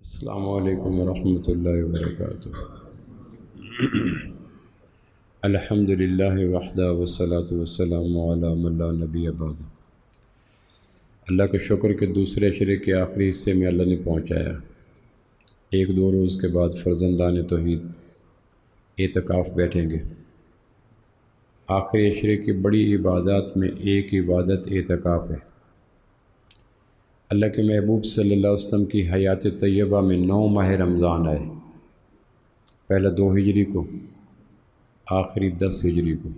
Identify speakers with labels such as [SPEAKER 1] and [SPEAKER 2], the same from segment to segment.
[SPEAKER 1] السلام علیکم ورحمۃ اللہ وبرکاتہ۔ الحمد للہ وحدہ والصلاۃ والسلام علی من لا نبی بعد۔ اللہ کا شکر کہ دوسرے اشرے کے آخری حصے میں اللہ نے پہنچایا۔ ایک دو روز کے بعد فرزندان توحید اعتکاف بیٹھیں گے۔ آخری اشرے کی بڑی عبادات میں ایک عبادت اعتکاف ہے۔ اللہ کے محبوب صلی اللہ علیہ وسلم کی حیات طیبہ میں 9 ماہ رمضان آئے، پہلا 2 ہجری کو، آخری 10 ہجری کو۔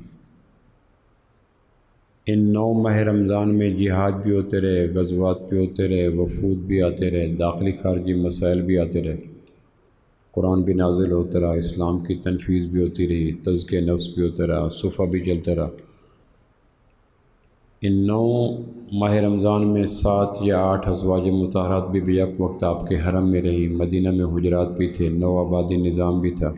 [SPEAKER 1] ان 9 ماہ رمضان میں جہاد بھی ہوتے رہے، غزوات بھی ہوتے رہے، وفود بھی آتے رہے، داخلی خارجی مسائل بھی آتے رہے، قرآن بھی نازل ہوتا رہا، اسلام کی تنفیذ بھی ہوتی رہی، تزکیہ نفس بھی ہوتا رہا، صفحہ بھی چلتا رہا۔ ان 9 ماہ رمضان میں 7 یا 8 ازواج مطہرات بھی بیک وقت آپ کے حرم میں رہی۔ مدینہ میں حجرات بھی تھے، نوآبادی نظام بھی تھا،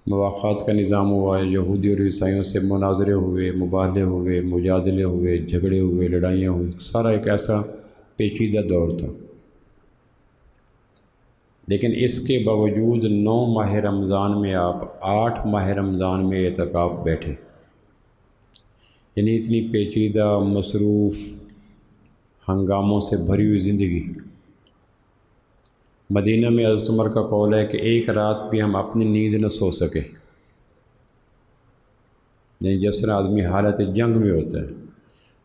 [SPEAKER 1] مواخات کا نظام ہوا، یہودی اور عیسائیوں سے مناظرے ہوئے، مباہلے ہوئے، مجادلے ہوئے، جھگڑے ہوئے، لڑائیاں ہوئی، سارا ایک ایسا پیچیدہ دور تھا۔ لیکن اس کے باوجود 9 ماہ رمضان میں آپ 8 ماہ رمضان میں اعتکاف بیٹھے، یعنی اتنی پیچیدہ، مصروف، ہنگاموں سے بھری ہوئی زندگی۔ مدینہ میں حضرت عمر کا قول ہے کہ ایک رات بھی ہم اپنی نیند نہ سو سکے، یعنی جس طرح آدمی حالت جنگ میں ہوتا ہے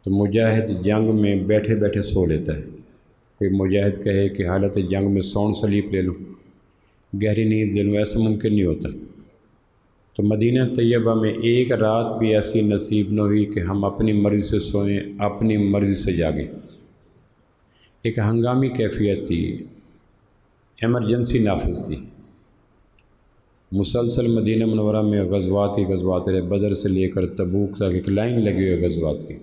[SPEAKER 1] تو مجاہد جنگ میں بیٹھے بیٹھے سو لیتا ہے۔ کوئی مجاہد کہے کہ حالت جنگ میں ساؤنڈ سلیپ لے لوں، گہری نیند لے لوں، ایسا ممکن نہیں ہوتا۔ تو مدینہ طیبہ میں ایک رات بھی ایسی نصیب نہ ہوئی کہ ہم اپنی مرضی سے سوئیں، اپنی مرضی سے جاگیں۔ ایک ہنگامی کیفیت تھی، ایمرجنسی نافذ تھی۔ مسلسل مدینہ منورہ میں غزوات ہی غزوات رہے، بدر سے لے کر تبوک تک ایک لائن لگی ہوئی غزوات کی۔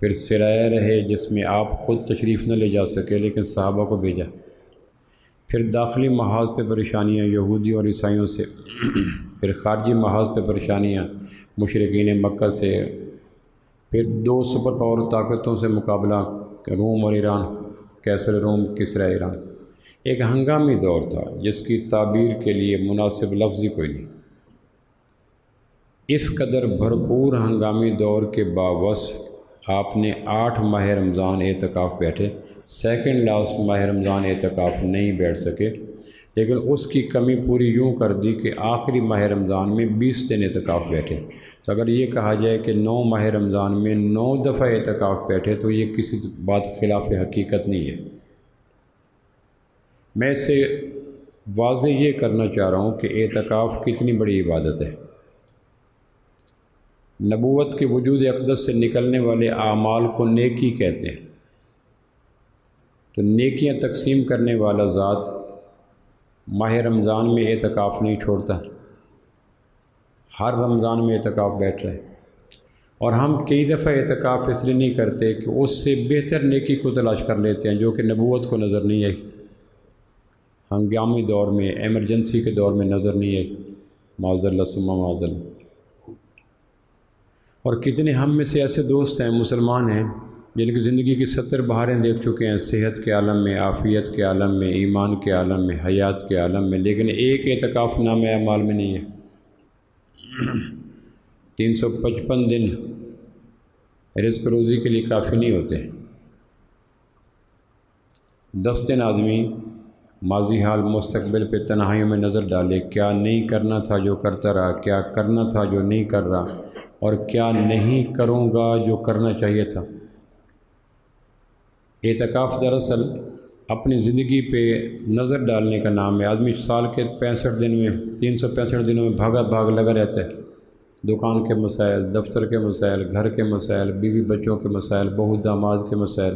[SPEAKER 1] پھر سرایہ رہے جس میں آپ خود تشریف نہ لے جا سکے لیکن صحابہ کو بھیجا۔ پھر داخلی محاذ پہ پریشانیاں یہودیوں اور عیسائیوں سے، پھر خارجی محاذ پہ پریشانیاں مشرکین مکہ سے، پھر 2 سپر پاور طاقتوں سے مقابلہ، روم اور ایران، قیصر روم، کسریٰ ایران۔ ایک ہنگامی دور تھا جس کی تعبیر کے لیے مناسب لفظ ہی کوئی نہیں۔ اس قدر بھرپور ہنگامی دور کے باوصف آپ نے 8 ماہ رمضان اعتکاف بیٹھے۔ سیکنڈ لاسٹ ماہ رمضان اعتکاف نہیں بیٹھ سکے، لیکن اس کی کمی پوری یوں کر دی کہ آخری ماہ رمضان میں 20 دن اعتکاف بیٹھے۔ تو اگر یہ کہا جائے کہ 9 ماہ رمضان میں 9 دفعہ اعتکاف بیٹھے تو یہ کسی بات خلاف حقیقت نہیں ہے۔ میں اسے واضح یہ کرنا چاہ رہا ہوں کہ اعتکاف کتنی بڑی عبادت ہے۔ نبوت کے وجود اقدس سے نکلنے والے اعمال کو نیکی کہتے ہیں، تو نیکیاں تقسیم کرنے والا ذات ماہ رمضان میں اعتکاف نہیں چھوڑتا، ہر رمضان میں اعتکاف بیٹھ رہے، اور ہم کئی دفعہ اعتکاف اس لیے نہیں کرتے کہ اس سے بہتر نیکی کو تلاش کر لیتے ہیں جو کہ نبوت کو نظر نہیں آئی، ہنگامی دور میں، ایمرجنسی کے دور میں نظر نہیں آئی، معاذ اللہ ثم معاذ اللہ۔ اور کتنے ہم میں سے ایسے دوست ہیں، مسلمان ہیں، جن کی زندگی کی 70 بہاریں دیکھ چکے ہیں، صحت کے عالم میں، عافیت کے عالم میں، ایمان کے عالم میں، حیات کے عالم میں، لیکن ایک اعتکاف نامہ اعمال میں نہیں ہے۔ 355 دن رزق روزی کے لیے کافی نہیں ہوتے۔ 10 دن آدمی ماضی حال مستقبل پہ تنہائیوں میں نظر ڈالے، کیا نہیں کرنا تھا جو کرتا رہا، کیا کرنا تھا جو نہیں کر رہا، اور کیا نہیں کروں گا جو کرنا چاہیے تھا۔ اعتکاف دراصل اپنی زندگی پہ نظر ڈالنے کا نام ہے۔ آدمی سال کے 65 دن میں، 365 دنوں میں بھاگا بھاگ لگا رہتا ہے، دکان کے مسائل، دفتر کے مسائل، گھر کے مسائل، بیوی بچوں کے مسائل، بہو داماد کے مسائل،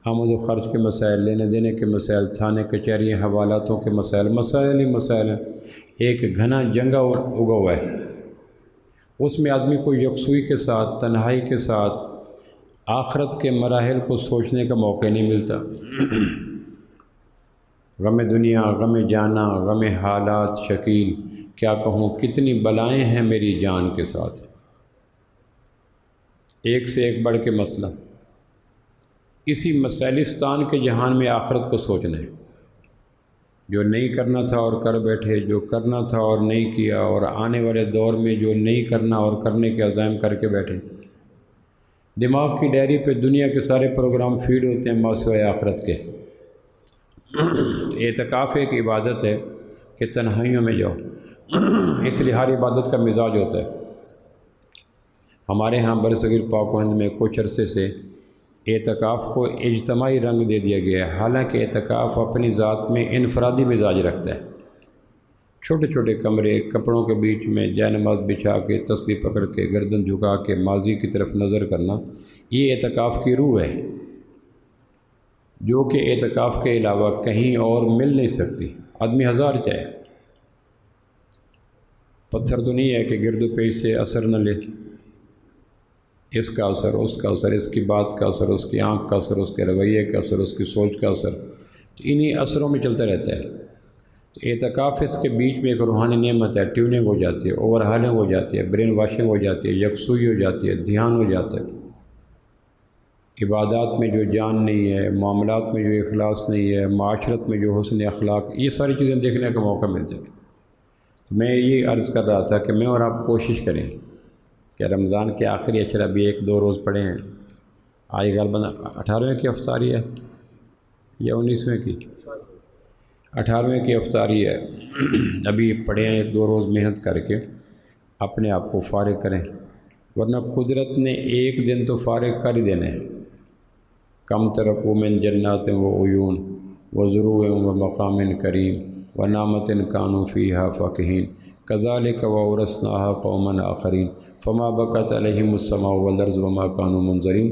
[SPEAKER 1] آمد و خرچ کے مسائل، لینے دینے کے مسائل، تھانے کچہری حوالاتوں کے مسائل، مسائل ہی مسائل ہیں۔ ایک گھنا جنگا اگا ہوا ہے، اس میں آدمی کو یکسوئی کے ساتھ، تنہائی کے ساتھ آخرت کے مراحل کو سوچنے کا موقع نہیں ملتا۔ غم دنیا، غم جانا، غم حالات شکیل، کیا کہوں کتنی بلائیں ہیں میری جان کے ساتھ، ایک سے ایک بڑھ کے مسئلہ۔ اسی مسائلستان کے جہان میں آخرت کو سوچنا ہے۔ جو نہیں کرنا تھا اور کر بیٹھے، جو کرنا تھا اور نہیں کیا، اور آنے والے دور میں جو نہیں کرنا اور کرنے کے عزائم کر کے بیٹھے۔ دماغ کی ڈائری پہ دنیا کے سارے پروگرام فیڈ ہوتے ہیں ماسوائے آخرت کے۔ اعتکاف ایک عبادت ہے کہ تنہائیوں میں جاؤ، اس لیے ہر عبادت کا مزاج ہوتا ہے۔ ہمارے ہاں برصغیر پاک و ہند میں کچھ عرصے سے اعتکاف کو اجتماعی رنگ دے دیا گیا ہے، حالانکہ اعتکاف اپنی ذات میں انفرادی مزاج رکھتا ہے۔ چھوٹے چھوٹے کمرے، کپڑوں کے بیچ میں جائے نماز بچھا کے، تسبیح پکڑ کے، گردن جھکا کے ماضی کی طرف نظر کرنا، یہ اعتکاف کی روح ہے، جو کہ اعتکاف کے علاوہ کہیں اور مل نہیں سکتی۔ آدمی ہزار چاہے، پتھر تو نہیں ہے کہ گرد و پیش سے اثر نہ لے، اس کا اثر، اس کا اثر، اس کی بات کا اثر، اس کی آنکھ کا اثر، اس کے رویے کا اثر، اس کی سوچ کا اثر، تو انہی اثروں میں چلتا رہتا ہے۔ تو اعتکاف اس کے بیچ میں ایک روحانی نعمت ہے، ٹیوننگ ہو جاتی ہے، اوور ہالنگ ہو جاتی ہے، برین واشنگ ہو جاتی ہے، یکسوئی ہو جاتی ہے، دھیان ہو جاتا ہے۔ عبادات میں جو جان نہیں ہے، معاملات میں جو اخلاص نہیں ہے، معاشرت میں جو حسن اخلاق، یہ ساری چیزیں دیکھنے کا موقع ملتا ہے۔ میں یہ عرض کر رہا تھا کہ میں اور آپ کوشش کریں کہ رمضان کے آخری اشرا بھی 1-2 روز پڑھے ہیں۔ آج غالباً 18ویں کی افطاری ہے یا 19ویں کی؟ 18ویں کی افطاری ہے۔ ابھی پڑھے ہیں 1-2 روز محنت کر کے اپنے آپ کو فارغ کریں، ورنہ قدرت نے ایک دن تو فارغ کر ہی دینا ہے۔ کم ترکوا من جنات و عیون و زروع و مقام کریم و نعمت کانوا فیہا فاکہین کذالک وورثناہا قوما آخرین فما بکت علیہم السماء والارض وما کانوا منظرین۔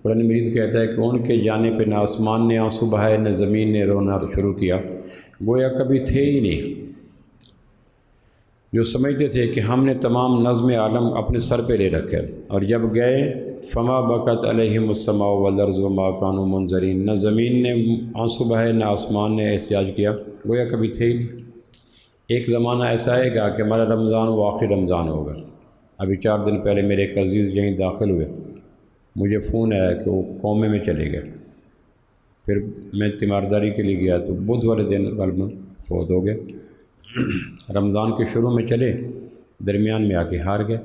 [SPEAKER 1] قرآن مجید کہتا ہے کہ ان کے جانے پہ نہ آسمان نے آنسو بہائے، نہ زمین نے رونا شروع کیا، گویا کبھی تھے ہی نہیں۔ جو سمجھتے تھے کہ ہم نے تمام نظم عالم اپنے سر پہ لے رکھے، اور جب گئے فما بکت علیہم السماء والارض وما کانوا منظرین، نہ زمین نے آنسو بہائے نہ آسمان نے احتجاج کیا، گویا کبھی تھے ہی نہیں۔ ایک زمانہ ایسا آئے گا کہ ہمارا رمضان وہ آخری رمضان ہوگا۔ ابھی 4 دن پہلے میرے ایک عزیز یہیں داخل ہوئے، مجھے فون آیا کہ وہ قومے میں چلے گئے۔ پھر میں تیمارداری کے لیے گیا تو بدھ والے دن غالباً فوت ہو گئے۔ رمضان کے شروع میں چلے، درمیان میں آ کے ہار گئے۔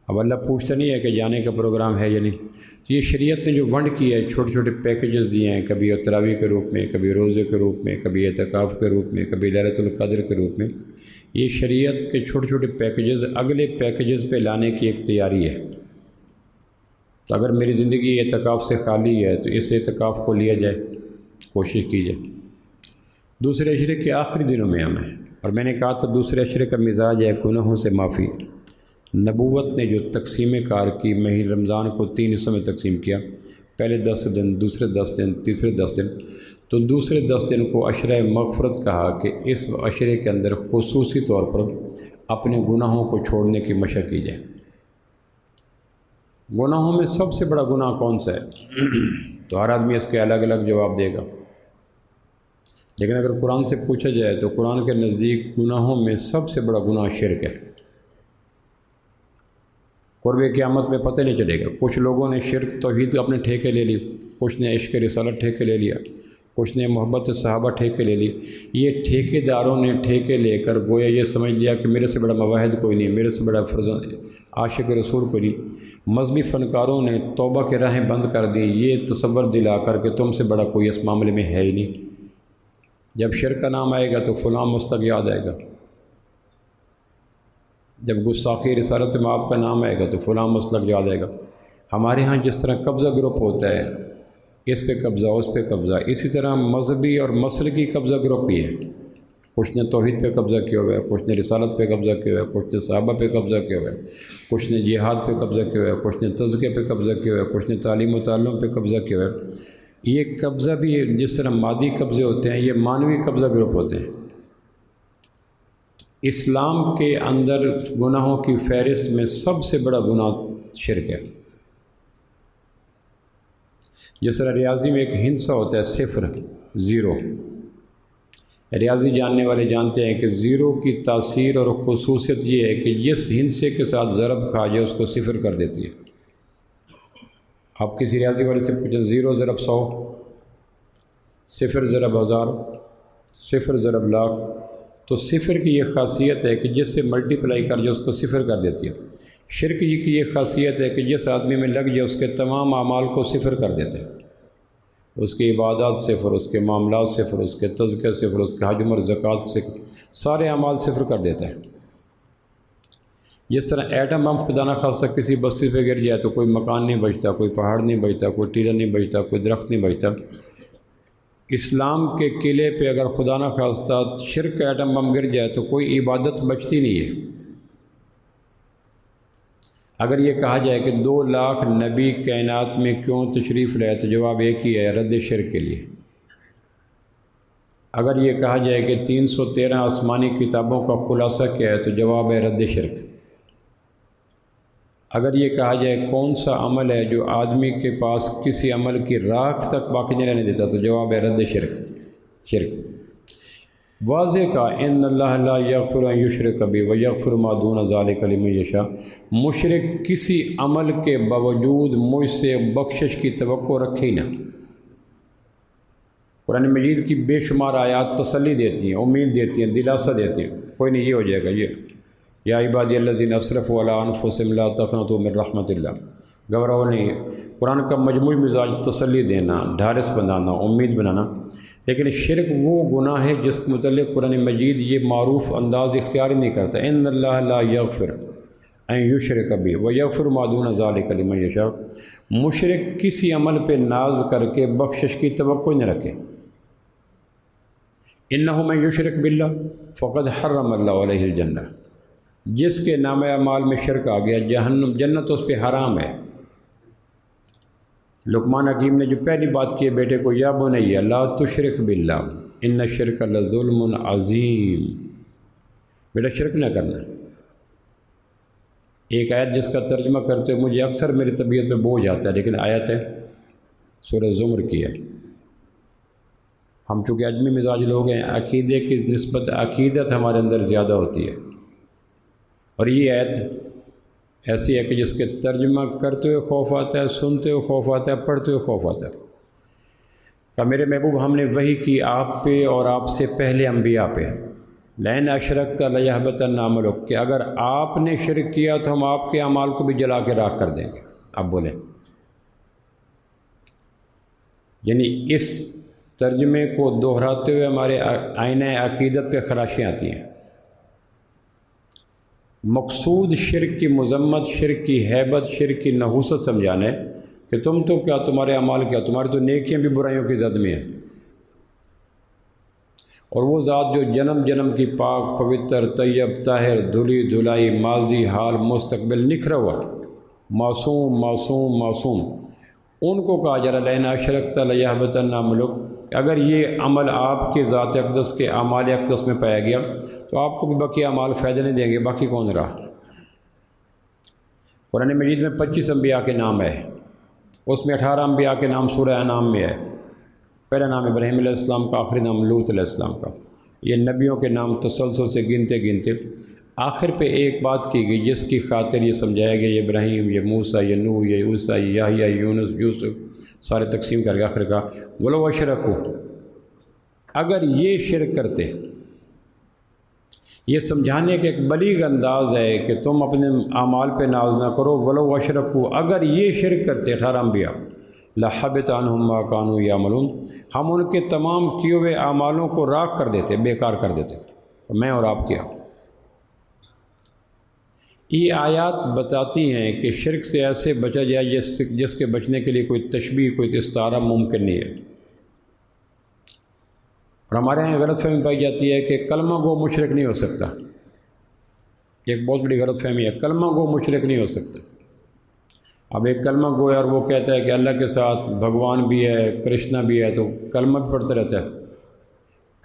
[SPEAKER 1] اب اللہ پوچھتا نہیں ہے کہ جانے کا پروگرام ہے یا نہیں۔ تو یہ شریعت نے جو ونڈ کی ہے، چھوٹے چھوٹے پیکیجز دیے ہیں، کبھی تراویح کے روپ میں، کبھی روزے کے روپ میں، کبھی اعتکاف کے روپ میں، کبھی لیلۃ القدر کے روپ میں، یہ شریعت کے چھوٹے چھوٹے پیکیجز اگلے پیکیجز پہ لانے کی ایک تیاری ہے۔ تو اگر میری زندگی اعتکاف سے خالی ہے تو اس اعتکاف کو لیا جائے، کوشش کی جائے۔ دوسرے عشرے کے آخری دنوں میں ہم ہیں، اور میں نے کہا تھا دوسرے عشرے کا مزاج ہے گناہوں سے معافی۔ نبوت نے جو تقسیم کار کی، مہینہ رمضان کو 3 حصوں میں تقسیم کیا، پہلے 10 دن، دوسرے 10 دن، تیسرے 10 دن، تو دوسرے 10 دن کو عشرہ مغفرت کہا کہ اس عشرے کے اندر خصوصی طور پر اپنے گناہوں کو چھوڑنے کی مشق کی جائے۔ گناہوں میں سب سے بڑا گناہ کون سا ہے؟ تو ہر آدمی اس کے الگ الگ جواب دے گا، لیکن اگر قرآن سے پوچھا جائے تو قرآن کے نزدیک گناہوں میں سب سے بڑا گناہ شرک ہے۔ قرب قیامت میں پتہ نہیں چلے گا، کچھ لوگوں نے شرک توحید اپنے ٹھیکے لے لی، کچھ نے عشق رسالت ٹھیکے لے لیا، کچھ نے محبت صحابہ ٹھیکے لے لی۔ یہ ٹھیکے داروں نے ٹھیکے لے کر گویا یہ سمجھ لیا کہ میرے سے بڑا مواحد کوئی نہیں، میرے سے بڑا عاشق رسول کوئی نہیں۔ مذہبی فنکاروں نے توبہ کے راہیں بند کر دی، یہ تصور دلا کر کہ تم سے بڑا کوئی اس معاملے میں ہے ہی نہیں۔ جب شرک کا نام آئے گا تو فلاں مسلک یاد آئے گا، جب گستاخی رسالت مآب کا نام آئے گا تو فلاں مسلک یاد آئے گا۔ ہمارے ہاں جس طرح قبضہ گروپ ہوتا ہے، اس پہ قبضہ، اس پہ قبضہ، اسی طرح مذہبی اور مسلکی قبضہ گروپ بھی ہے۔ کچھ نے توحید پہ قبضہ کیا ہوا ہے، کچھ نے رسالت پہ قبضہ کیا ہوا ہے، کچھ نے صحابہ پہ قبضہ کیا ہوا ہے، کچھ نے جہاد پہ قبضہ کیا ہوا ہے، کچھ نے تزکیہ پہ قبضہ کیا ہوا ہے، کچھ نے تعلیم و تعلم پہ قبضہ کیا ہوا ہے۔ یہ قبضہ بھی جس طرح مادی قبضے ہوتے ہیں، یہ معنوی قبضہ گروپ ہوتے ہیں۔ اسلام کے اندر گناہوں کی فہرست میں سب سے بڑا گناہ شرک ہے۔ جس طرح ریاضی میں ایک ہندسہ ہوتا ہے، 0، 0۔ ریاضی جاننے والے جانتے ہیں کہ 0 کی تاثیر اور خصوصیت یہ ہے کہ جس ہندسے کے ساتھ ضرب کھا جائے اس کو 0 کر دیتی ہے۔ آپ کسی ریاضی والے سے پوچھیں 0 ضرب 100، 0 ضرب 1000، 0 ضرب لاکھ، تو صفر کی یہ خاصیت ہے کہ جس سے ملٹیپلائی کر جو اس کو صفر کر دیتی ہے۔ شرک کی یہ خاصیت ہے کہ جس آدمی میں لگ جائے اس کے تمام اعمال کو صفر کر دیتے ہیں، اس کی عبادات صفر، اس کے معاملات صفر، اس کے تزکیہ صفر، اس کے حج اور زکوٰۃ صفر، سارے اعمال صفر کر دیتے ہیں۔ جس طرح ایٹم بم خدا نہ خواستہ کسی بستی پہ گر جائے تو کوئی مکان نہیں بچتا، کوئی پہاڑ نہیں بچتا، کوئی ٹیلہ نہیں بچتا، کوئی درخت نہیں بچتا۔ اسلام کے قلعے پہ اگر خدا نہ خواستہ شرک کا ایٹم بم گر جائے تو کوئی عبادت بچتی نہیں ہے۔ اگر یہ کہا جائے کہ 2 لاکھ نبی کائنات میں کیوں تشریف لائے تو جواب ایک ہی ہے، رد شرک کے لیے۔ اگر یہ کہا جائے کہ 313 آسمانی کتابوں کا خلاصہ کیا ہے تو جواب ہے رد شرک۔ اگر یہ کہا جائے کون سا عمل ہے جو آدمی کے پاس کسی عمل کی راکھ تک باقی نہیں رہنے دیتا تو جواب ہے رد شرک۔ واضح کا ان اللہ لا یغفر ان یشرک بہ ویغفر ما دون ذلک لمن یشاء، مشرک کسی عمل کے باوجود مجھ سے بخشش کی توقع رکھے ہی نہ۔ قرآن مجید کی بے شمار آیات تسلی دیتی ہیں، امید دیتی ہیں، دلاسا دیتی ہیں، کوئی نہیں یہ ہو جائے گا، یہ یا عبادی الذین اسرفوا علی انفسہم لا تقنطوا من رحمت اللہ، گھبراؤ نہیں۔ قرآن کا مجموعی مزاج تسلی دینا، ڈھارس بنانا، امید بنانا۔ لیکن شرک وہ گناہ ہے جس کے متعلق قرآن مجید یہ معروف انداز اختیار ہی نہیں کرتا، ان اللہ لا یغفر ان یشرک بہ ویغفر ما دون ذلک لمن یشاء۔ مشرک کسی عمل پہ ناز کر کے بخشش کی توقع نہ رکھے۔ انہ من یشرک باللہ فقد حرم اللہ علیہ الجنہ، جس کے نام اعمال میں شرک آ گیا جہنم، جنت اس پہ حرام ہے۔ لقمان حکیم نے جو پہلی بات کی ہے بیٹے کو، یا بنی لا تشرک باللہ ان الشرک لظلم عظیم، بیٹا شرک نہ کرنا۔ ایک آیت جس کا ترجمہ کرتے ہوئے مجھے اکثر میری طبیعت پہ بوجھ آتا ہے، لیکن آیت ہے سورہ زمر کی ہے۔ ہم چونکہ اجمی مزاج لوگ ہیں، عقیدے کی نسبت عقیدت ہمارے اندر زیادہ ہوتی ہے، اور یہ آیت ایسی ہے کہ جس کے ترجمہ کرتے ہوئے خوف آتا ہے، سنتے ہوئے خوف آتا ہے، پڑھتے ہوئے خوف آتا ہے کہ میرے محبوب ہم نے وحی کی آپ پہ اور آپ سے پہلے انبیاء پہ، لئن اشرکت لیحبطن عملک، کہ اگر آپ نے شرک کیا تو ہم آپ کے اعمال کو بھی جلا کے راکھ کر دیں گے۔ اب بولیں، یعنی اس ترجمے کو دہراتے ہوئے ہمارے آئینہ عقیدت پہ خراشیاں آتی ہیں۔ مقصود شرک کی مذمت، شرک کی ہیبت، شرک کی نحوست سمجھانے کہ تم تو کیا، تمہارے اعمال کیا، تمہاری تو نیکیاں بھی برائیوں کی زد میں ہیں، اور وہ ذات جو جنم جنم کی پاک پوتر طیب طاہر، دھلی دھلائی، ماضی حال مستقبل نکھرا ہوا، معصوم معصوم معصوم، ان کو کہا جا رہا لئن اشرکت لیحبطن عملک، اگر یہ عمل آپ کے ذات اقدس کے اعمال اقدس میں پایا گیا تو آپ کو بھی باقی اعمال فائدہ نہیں دیں گے، باقی کون رہا۔ قرآن مجید میں 25 انبیاء کے نام ہے، اس میں 18 انبیاء کے نام سورہ انعام میں ہے۔ پہلا نام ابراہیم علیہ السلام کا، آخری نام لوط علیہ السلام کا۔ یہ نبیوں کے نام تسلسل سے گنتے گنتے آخر پہ ایک بات کی گئی جس کی خاطر یہ سمجھایا گیا، یہ ابراہیم، یہ موسیٰ، یہ نوح، یہ عیسیٰ، یہ یحییٰ، یونس، یوسف، سارے تقسیم کر کے آخر کا وَلَوْ أَشْرَكُوا، اگر یہ شرک کرتے۔ یہ سمجھانے کا ایک بلیغ انداز ہے کہ تم اپنے اعمال پہ ناز نہ کرو۔ وَلَوْ أَشْرَكُوا، اگر یہ شرک کرتے 18 انبیاء، لَحَبِطَ عَنْهُمْ مَا كَانُوا يَعْمَلُونَ، ہم ان کے تمام کیے ہوئے اعمالوں کو راکھ کر دیتے، بیکار کر دیتے، میں اور آپ کیا۔ یہ آیات بتاتی ہیں کہ شرک سے ایسے بچا جائے جس کے بچنے کے لیے کوئی تشبیہ، کوئی استعارہ ممکن نہیں ہے۔ اور ہمارے یہاں غلط فہمی پائی جاتی ہے کہ کلمہ گو مشرک نہیں ہو سکتا۔ ایک بہت بڑی غلط فہمی ہے، کلمہ گو مشرک نہیں ہو سکتا۔ اب ایک کلمہ گو ہے اور وہ کہتا ہے کہ اللہ کے ساتھ بھگوان بھی ہے، کرشنا بھی ہے، تو کلمہ بھی پڑھتا رہتا ہے۔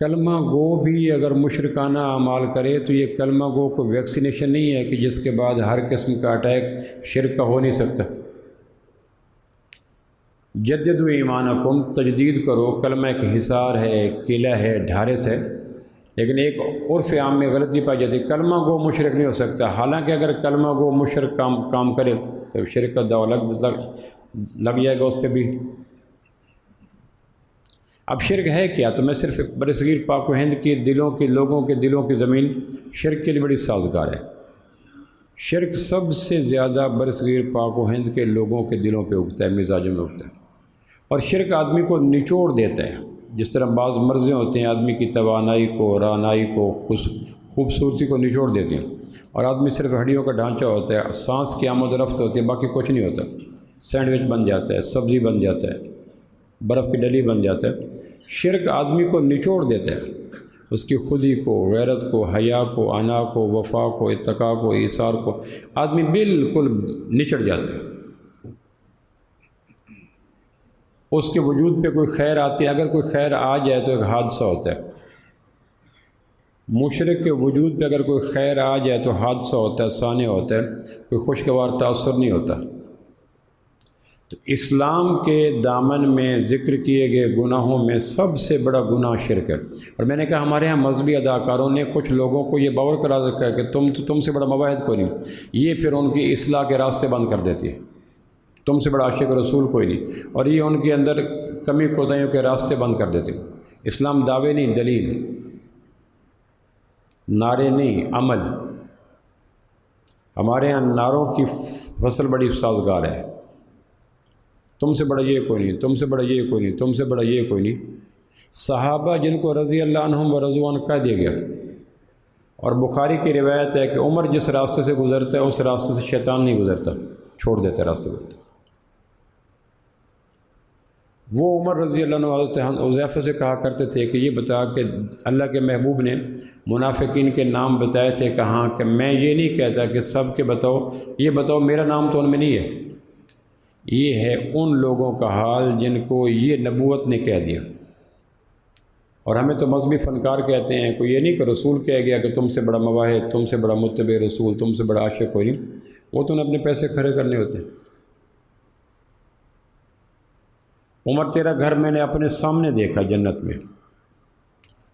[SPEAKER 1] کلمہ گو بھی اگر مشرکانہ اعمال کرے تو یہ کلمہ گو کو ویکسینیشن نہیں ہے کہ جس کے بعد ہر قسم کا اٹیک شرک کا ہو نہیں سکتا۔ جددوا ایمانکم، تجدید کرو، کلمہ ایک حصار ہے، قلعہ ہے، ڈھارس ہے۔ لیکن ایک عرف عام میں غلطی پائی جاتی ہے، کلمہ گو مشرک نہیں ہو سکتا۔ حالانکہ اگر کلمہ گو مشرک کام کرے تو شرک کا دعویٰ لگ جائے گا اس پہ بھی۔ اب شرک ہے کیا؟ تو میں صرف برصغیر پاک و ہند کے دلوں کے لوگوں کے دلوں کی زمین شرک کے لیے بڑی سازگار ہے۔ شرک سب سے زیادہ برصغیر پاک و ہند کے لوگوں کے دلوں پہ اگتا ہے، مزاجوں میں اگتا ہے، اور شرک آدمی کو نچوڑ دیتا ہے۔ جس طرح بعض مرضیں ہوتے ہیں آدمی کی توانائی کو، رانائی کو، خوبصورتی کو نچوڑ دیتے ہیں، اور آدمی صرف ہڈیوں کا ڈھانچہ ہوتا ہے، سانس کی آمد و رفت ہوتی ہے، باقی کچھ نہیں ہوتا۔ سینڈوچ بن جاتا ہے، سبزی بن جاتا ہے، برف کی ڈلی بن جاتا ہے۔ شرک آدمی کو نچوڑ دیتا ہے، اس کی خودی کو، غیرت کو، حیا کو، انا کو، وفا کو، اتقاء کو، ایثار کو، آدمی بالکل نچڑ جاتا ہے۔ اس کے وجود پہ کوئی خیر آتی ہے، اگر کوئی خیر آ جائے تو ایک حادثہ ہوتا ہے۔ مشرک کے وجود پہ اگر کوئی خیر آ جائے تو حادثہ ہوتا ہے، سانیہ ہوتا ہے، کوئی خوشگوار تاثر نہیں ہوتا۔ تو اسلام کے دامن میں ذکر کیے گئے گناہوں میں سب سے بڑا گناہ شرک ہے۔ اور میں نے کہا ہمارے ہاں مذہبی اداکاروں نے کچھ لوگوں کو یہ باور کرا رکھا ہے کہ تم سے بڑا مواحد کوئی نہیں، یہ پھر ان کی اصلاح کے راستے بند کر دیتی ہے، تم سے بڑا عاشق رسول کوئی نہیں، اور یہ ان کے اندر کمی کوتاہیوں کے راستے بند کر دیتے ہیں۔ اسلام دعوے نہیں، دلیل، نعرے نہیں، عمل۔ ہمارے ہاں نعروں کی فصل بڑی سازگار ہے، تم سے بڑا یہ کوئی نہیں، تم سے بڑا یہ کوئی نہیں، تم سے بڑا یہ کوئی نہیں۔ صحابہ جن کو رضی اللہ عنہم و رضوا عنہ کہہ دیا گیا، اور بخاری کی روایت ہے کہ عمر جس راستے سے گزرتا ہے اس راستے سے شیطان نہیں گزرتا، چھوڑ دیتا ہے راستے کو۔ وہ عمر رضی اللہ عنہ حضرت حذیفہ سے کہا کرتے تھے کہ یہ بتا کہ اللہ کے محبوب نے منافقین کے نام بتائے تھے، کہاں کہ میں یہ نہیں کہتا کہ سب کے بتاؤ، یہ بتاؤ میرا نام تو ان میں نہیں ہے۔ یہ ہے ان لوگوں کا حال جن کو یہ نبوت نے کہہ دیا۔ اور ہمیں تو مذہبی فنکار کہتے ہیں، کوئی یہ نہیں کہ رسول کہہ گیا کہ تم سے بڑا مواحد، تم سے بڑا متبع رسول، تم سے بڑا عاشق کوئی نہیں، وہ تو اپنے پیسے کھڑے کرنے ہوتے ہیں۔ عمر تیرا گھر میں نے اپنے سامنے دیکھا جنت میں،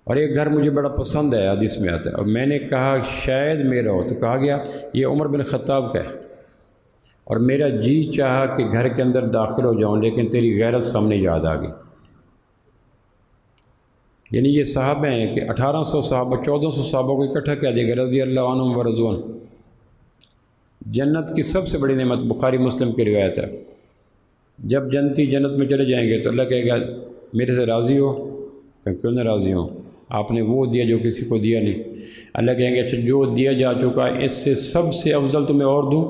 [SPEAKER 1] اور ایک گھر مجھے بڑا پسند ہے، حدیث میں آتا ہے، اور میں نے کہا شاید میرا ہو، تو کہا گیا یہ عمر بن خطاب کا ہے، اور میرا جی چاہا کہ گھر کے اندر داخل ہو جاؤں، لیکن تیری غیرت سامنے یاد آ گئی۔ یعنی یہ صحابہ ہیں کہ 1800 صحابہ، 1400 صحابہ کو اکٹھا کیا دے گا رضی اللہ عنہم و رضوا عنہ۔ جنت کی سب سے بڑی نعمت، بخاری مسلم کی روایت ہے، جب جنتی جنت میں چلے جائیں گے تو اللہ کہے گا میرے سے راضی ہو؟ کہ کیوں نہ راضی ہوں، آپ نے وہ دیا جو کسی کو دیا نہیں۔ اللہ کہیں گے اچھا جو دیا جا چکا ہے اس سے سب سے افضل تمہیں اور دوں؟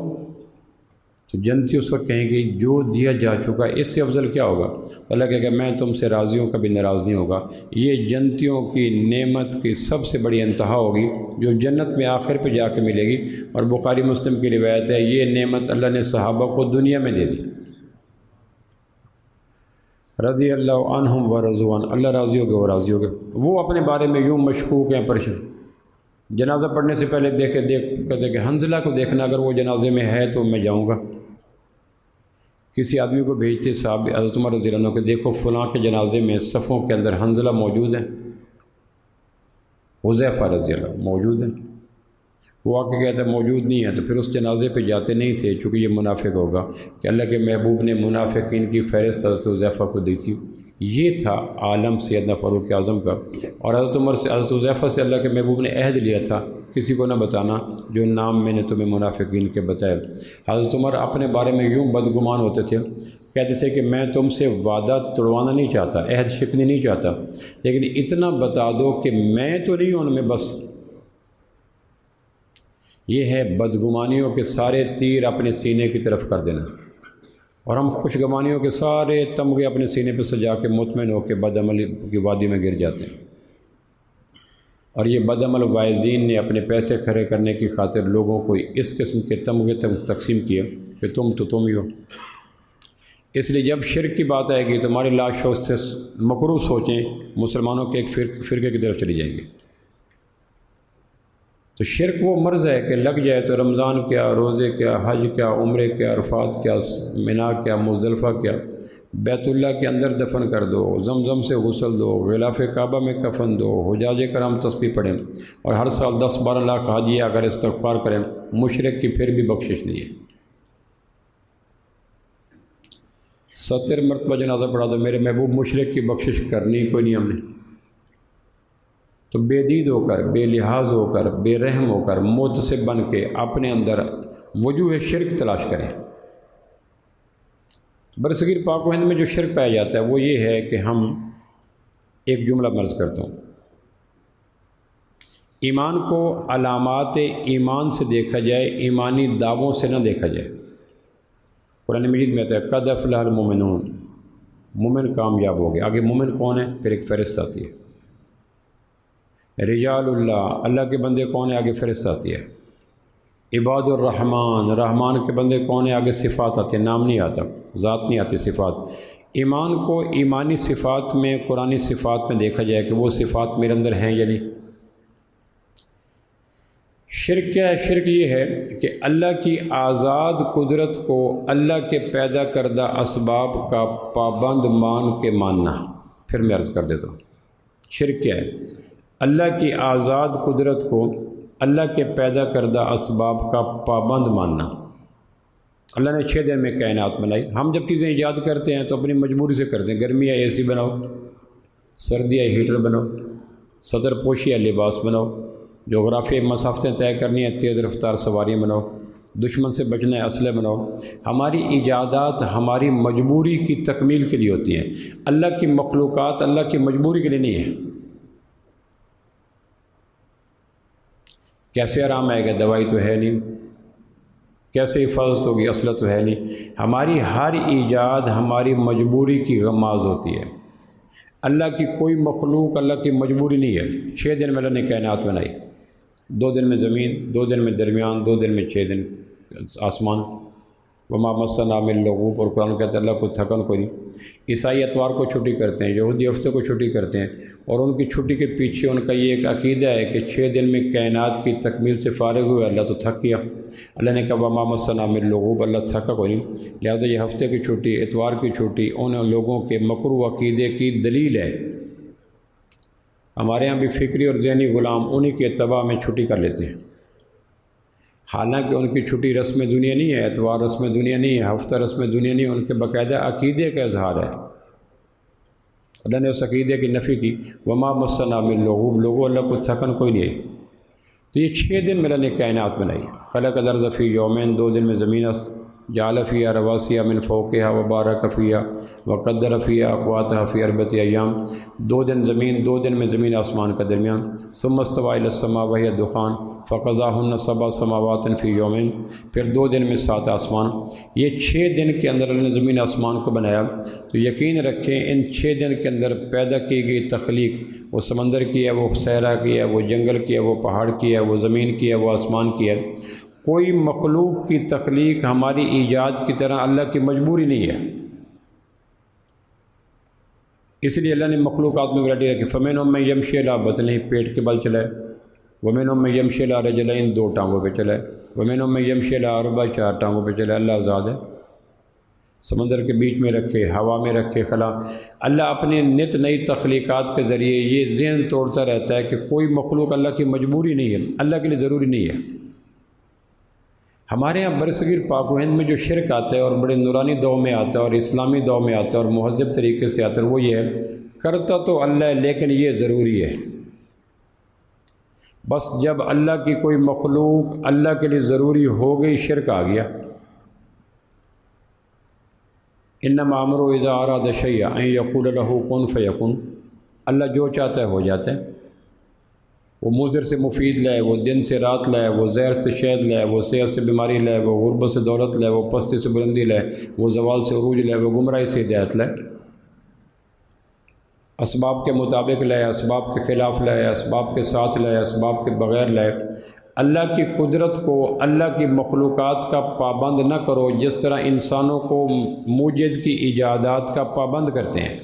[SPEAKER 1] تو جنتی اس وقت کہیں گے جو دیا جا چکا ہے اس سے افضل کیا ہوگا؟ تو اللہ کہے گا میں تم سے راضی ہوں، کبھی ناراض نہیں ہوگا۔ یہ جنتیوں کی نعمت کی سب سے بڑی انتہا ہوگی جو جنت میں آخر پہ جا کے ملے گی، اور بخاری مسلم کی روایت ہے یہ نعمت اللہ نے صحابہ کو دنیا میں دے دی۔ رضی اللہ عنہم و رضوا عنہ، اللہ راضی ہو گئے، وہ راضی ہو گئے۔ وہ اپنے بارے میں یوں مشکوک ہیں، پریشان، جنازہ پڑھنے سے پہلے کہتے کہ حنظلہ کو دیکھنا، اگر وہ جنازے میں ہے تو میں جاؤں گا۔ کسی آدمی کو بھیجتے صاحب حضرت عمر رضی اللہ عنہ کہ دیکھو فلاں کے جنازے میں صفوں کے اندر حنظلہ موجود ہے، حذیفہ رضی اللہ موجود ہیں۔ وہ آ کے کہتا ہے موجود نہیں ہے، تو پھر اس جنازے پہ جاتے نہیں تھے، چونکہ یہ منافق ہوگا کہ اللہ کے محبوب نے منافقین کی فہرست حضرت حذیفہ کو دی تھی۔ یہ تھا عالم سیدنا فاروق اعظم کا، اور حضرت عمر سے، حضرت حذیفہ سے اللہ کے محبوب نے عہد لیا تھا کسی کو نہ بتانا جو نام میں نے تمہیں منافقین کے بتائے۔ حضرت عمر اپنے بارے میں یوں بدگمان ہوتے تھے، کہتے تھے کہ میں تم سے وعدہ توڑوانا نہیں چاہتا، عہد شکنی نہیں چاہتا، لیکن اتنا بتا دو کہ میں تو نہیں ہوں ان میں بس۔ یہ ہے بدگمانیوں کے سارے تیر اپنے سینے کی طرف کر دینا، اور ہم خوشگمانیوں کے سارے تمغے اپنے سینے پہ سجا کے مطمئن ہو کے بد عملی کی وادی میں گر جاتے ہیں۔ اور یہ بد عمل وائزین نے اپنے پیسے کھڑے کرنے کی خاطر لوگوں کو اس قسم کے تمغے تقسیم کیے کہ تم تو تم ہی ہو۔ اس لیے جب شرک کی بات آئے گی تو ہماری لاش اس سے مکروہ سوچیں، مسلمانوں کے ایک فرقے کی طرف چلی جائیں گے۔ تو شرک وہ مرض ہے کہ لگ جائے تو رمضان کیا، روزے کیا، حج کیا، عمرے کیا، عرفات کیا، منا کیا، مزدلفہ کیا، بیت اللہ کے اندر دفن کر دو، زمزم سے غسل دو، غلاف کعبہ میں کفن دو، حجاج کرام تسبیح پڑھیں، اور ہر سال 10-12 لاکھ حاجی اگر استغفار کریں، مشرک کی پھر بھی بخشش نہیں ہے۔ 70 مرتبہ جنازہ پڑھا تو میرے محبوب مشرک کی بخشش کرنی کوئی نہیں ہم نے، تو بے دید ہو کر، بے لحاظ ہو کر، بے رحم ہو کر، متصب بن کے اپنے اندر وجوہ شرک تلاش کریں۔ برصغیر پاک و ہند میں جو شرک پایا جاتا ہے وہ یہ ہے کہ ہم، ایک جملہ مرض کرتا ہوں، ایمان کو علامات ایمان سے دیکھا جائے، ایمانی دعووں سے نہ دیکھا جائے۔ قرآن مجید میں آتا ہے قد افلح المؤمنون، مومن کامیاب ہو گئے۔ آگے مومن کون ہے؟ پھر ایک فہرست آتی ہے۔ رجال اللہ، اللہ کے بندے کون ہیں؟ آگے فہرست آتی ہے۔ عباد الرحمن، رحمان کے بندے کون ہیں؟ آگے صفات آتی ہے، نام نہیں آتا، ذات نہیں آتی، صفات۔ ایمان کو ایمانی صفات میں، قرآنی صفات میں دیکھا جائے کہ وہ صفات میرے اندر ہیں یا نہیں۔ شرک کیا ہے؟ شرک یہ ہے کہ اللہ کی آزاد قدرت کو اللہ کے پیدا کردہ اسباب کا پابند مان کے ماننا۔ پھر میں عرض کر دیتا ہوں، شرک کیا ہے؟ اللہ کی آزاد قدرت کو اللہ کے پیدا کردہ اسباب کا پابند ماننا۔ اللہ نے 6 دن میں کائنات بنائی، ہم جب چیزیں ایجاد کرتے ہیں تو اپنی مجبوری سے کرتے ہیں، گرمی ہے اے سی بناؤ، سردی ہے ہیٹر بناؤ، صدر پوشی ہے لباس بناؤ، جغرافیائی مسافتیں طے کرنی ہے تیز رفتار سواریاں بناؤ، دشمن سے بچنا ہے اسلحے بناؤ۔ ہماری ایجادات ہماری مجبوری کی تکمیل کے لیے ہوتی ہیں، اللہ کی مخلوقات اللہ کی مجبوری کے لیے نہیں ہے۔ کیسے آرام آئے گا؟ دوائی تو ہے نہیں، کیسے حفاظت ہوگی؟ اسلحہ تو ہے نہیں۔ ہماری ہر ایجاد ہماری مجبوری کی غماز ہوتی ہے، اللہ کی کوئی مخلوق اللہ کی مجبوری نہیں ہے۔ 6 دن میں اللہ نے کائنات بنائی، 2 دن میں زمین، 2 دن میں درمیان، 2 دن میں 6 دن آسمان۔ وما مسنا من لغوب، اور قرآن کہتا ہے اللہ کو تھکن کوئی نہیں۔ عیسائی اتوار کو چھٹی کرتے ہیں، یہودی ہفتے کو چھٹی کرتے ہیں، اور ان کی چھٹی کے پیچھے ان کا یہ ایک عقیدہ ہے کہ 6 دن میں کائنات کی تکمیل سے فارغ ہوئے اللہ تو تھک گیا۔ اللہ نے کہا وما مسنا من لغوب، اللہ تھکا کوئی نہیں، لہٰذا یہ ہفتے کی چھٹی، اتوار کی چھٹی ان لوگوں کے مکروہ عقیدے کی دلیل ہے۔ ہمارے ہاں بھی فکری اور ذہنی غلام انہی کے اتباع میں چھٹی کر لیتے ہیں، حالانکہ ان کی چھٹی رسم دنیا نہیں ہے، اتوار رسم دنیا نہیں ہے، ہفتہ رسم دنیا نہیں ہے، ان کے باقاعدہ عقیدے کا اظہار ہے۔ اللہ نے اس عقیدے کی نفی کی، وما مسنا من لغوب، لوگوں اللہ کو تھکن کوئی نہیں ہے۔ تو یہ 6 دن میں اللہ نے کائنات بنائی۔ خلق الارض فی یومین، 2 دن میں زمین، جعل فیہا رواسیہ من فوقہا وبارک فیہا وقدر فیہا اقواتہا فی 4 ایام، 2 دن زمین، 2 دن میں زمین آسمان کا درمیان۔ ثم استوی الی السماء وہی دخان فقضاہن 7 سماوات فی یومین، پھر 2 دن میں 7 آسمان۔ یہ 6 دن کے اندر اللہ نے زمین آسمان کو بنایا۔ تو یقین رکھیں ان 6 دن کے اندر پیدا کی گئی تخلیق، وہ سمندر کی ہے، وہ صحرا کی ہے، وہ جنگل کی ہے، وہ پہاڑ کی ہے، وہ زمین کی ہے، وہ آسمان کی ہے۔ کوئی مخلوق کی تخلیق ہماری ایجاد کی طرح اللہ کی مجبوری نہیں ہے، اس لیے اللہ نے مخلوقات میں ورائٹی رکھی۔ فَمِنْهُم مَّن يَمْشِي عَلَىٰ بَطْنِهِ، پیٹ کے بل چلائے، وَمِنْهُم مَّن يَمْشِي عَلَىٰ رِجْلَيْنِ، 2 ٹانگوں پہ چلائے، وَمِنْهُم مَّن يَمْشِي عَلَىٰ 4، 4 ٹانگوں پہ چلائے۔ اللہ آزاد ہے، سمندر کے بیچ میں رکھے، ہوا میں رکھے خلا۔ اللہ اپنے نت نئی تخلیقات کے ذریعے یہ ذہن توڑتا رہتا ہے کہ کوئی مخلوق اللہ کی مجبوری نہیں ہے، اللہ کے لیے ضروری نہیں ہے۔ ہمارے ہاں برصغیر پاک و ہند میں جو شرک آتا ہے اور بڑے نورانی دور میں آتا ہے اور اسلامی دور میں آتا ہے اور مہذب طریقے سے آتا ہے، وہ یہ ہے کرتا تو اللہ ہے لیکن یہ ضروری ہے۔ بس جب اللہ کی کوئی مخلوق اللہ کے لیے ضروری ہو گئی، شرک آ گیا۔ انما امرہ اذا اراد شیئا ان یقول لہ کن فیکن، اللہ جو چاہتا ہے ہو جاتا ہے۔ وہ مضر سے مفید لائے، وہ دن سے رات لائے، وہ زہر سے شہد لائے، وہ صحت سے بیماری لائے، وہ غربت سے دولت لائے، وہ پستی سے بلندی لائے، وہ زوال سے عروج لائے، وہ گمراہی سے ہدایت لائے۔ اسباب کے مطابق لائے، اسباب کے خلاف لائے، اسباب کے ساتھ لائے، اسباب کے بغیر لائے۔ اللہ کی قدرت کو اللہ کی مخلوقات کا پابند نہ کرو جس طرح انسانوں کو موجد کی ایجادات کا پابند کرتے ہیں۔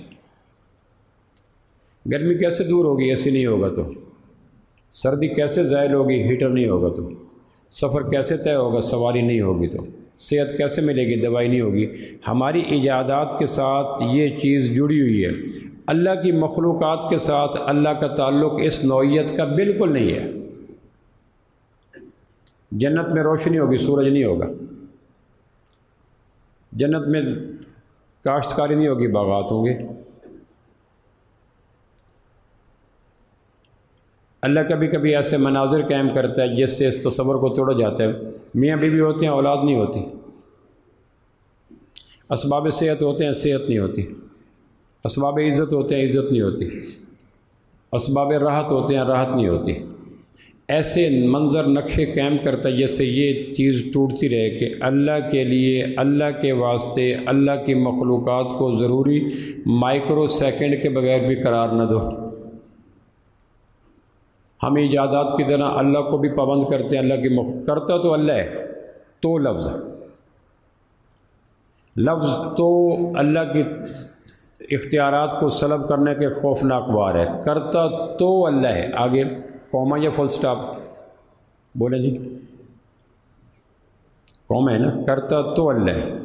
[SPEAKER 1] گرمی کیسے دور ہوگی؟ ایسے نہیں ہوگا تو۔ سردی کیسے زائل ہوگی؟ ہیٹر نہیں ہوگا تو۔ سفر کیسے طے ہوگا؟ سواری نہیں ہوگی تو۔ صحت کیسے ملے گی؟ دوائی نہیں ہوگی۔ ہماری ایجادات کے ساتھ یہ چیز جڑی ہوئی ہے، اللہ کی مخلوقات کے ساتھ اللہ کا تعلق اس نوعیت کا بالکل نہیں ہے۔ جنت میں روشنی ہوگی، سورج نہیں ہوگا۔ جنت میں کاشتکاری نہیں ہوگی، باغات ہوں گے۔ اللہ کبھی کبھی ایسے مناظر قائم کرتا ہے جس سے اس تصور کو توڑا جاتا ہے۔ میاں بیوی ہوتے ہیں، اولاد نہیں ہوتی، اسباب صحت ہوتے ہیں، صحت نہیں ہوتی، اسباب عزت ہوتے ہیں، عزت نہیں ہوتی، اسباب راحت ہوتے ہیں، راحت نہیں ہوتی۔ ایسے منظر نقشے قائم کرتا ہے جس سے یہ چیز ٹوٹتی رہے کہ اللہ کے لیے، اللہ کے واسطے، اللہ کی مخلوقات کو ضروری مائکرو سیکنڈ کے بغیر بھی قرار نہ دو۔ ہم ایجادات کی طرح اللہ کو بھی پابند کرتے ہیں، اللہ کی کرتا تو اللہ ہے، تو لفظ تو اللہ کی اختیارات کو سلب کرنے کے خوفناک وار ہے، کرتا تو اللہ ہے۔ آگے کوما یا فل سٹاپ بولیں جی، کوما ہے نا، کرتا تو اللہ ہے،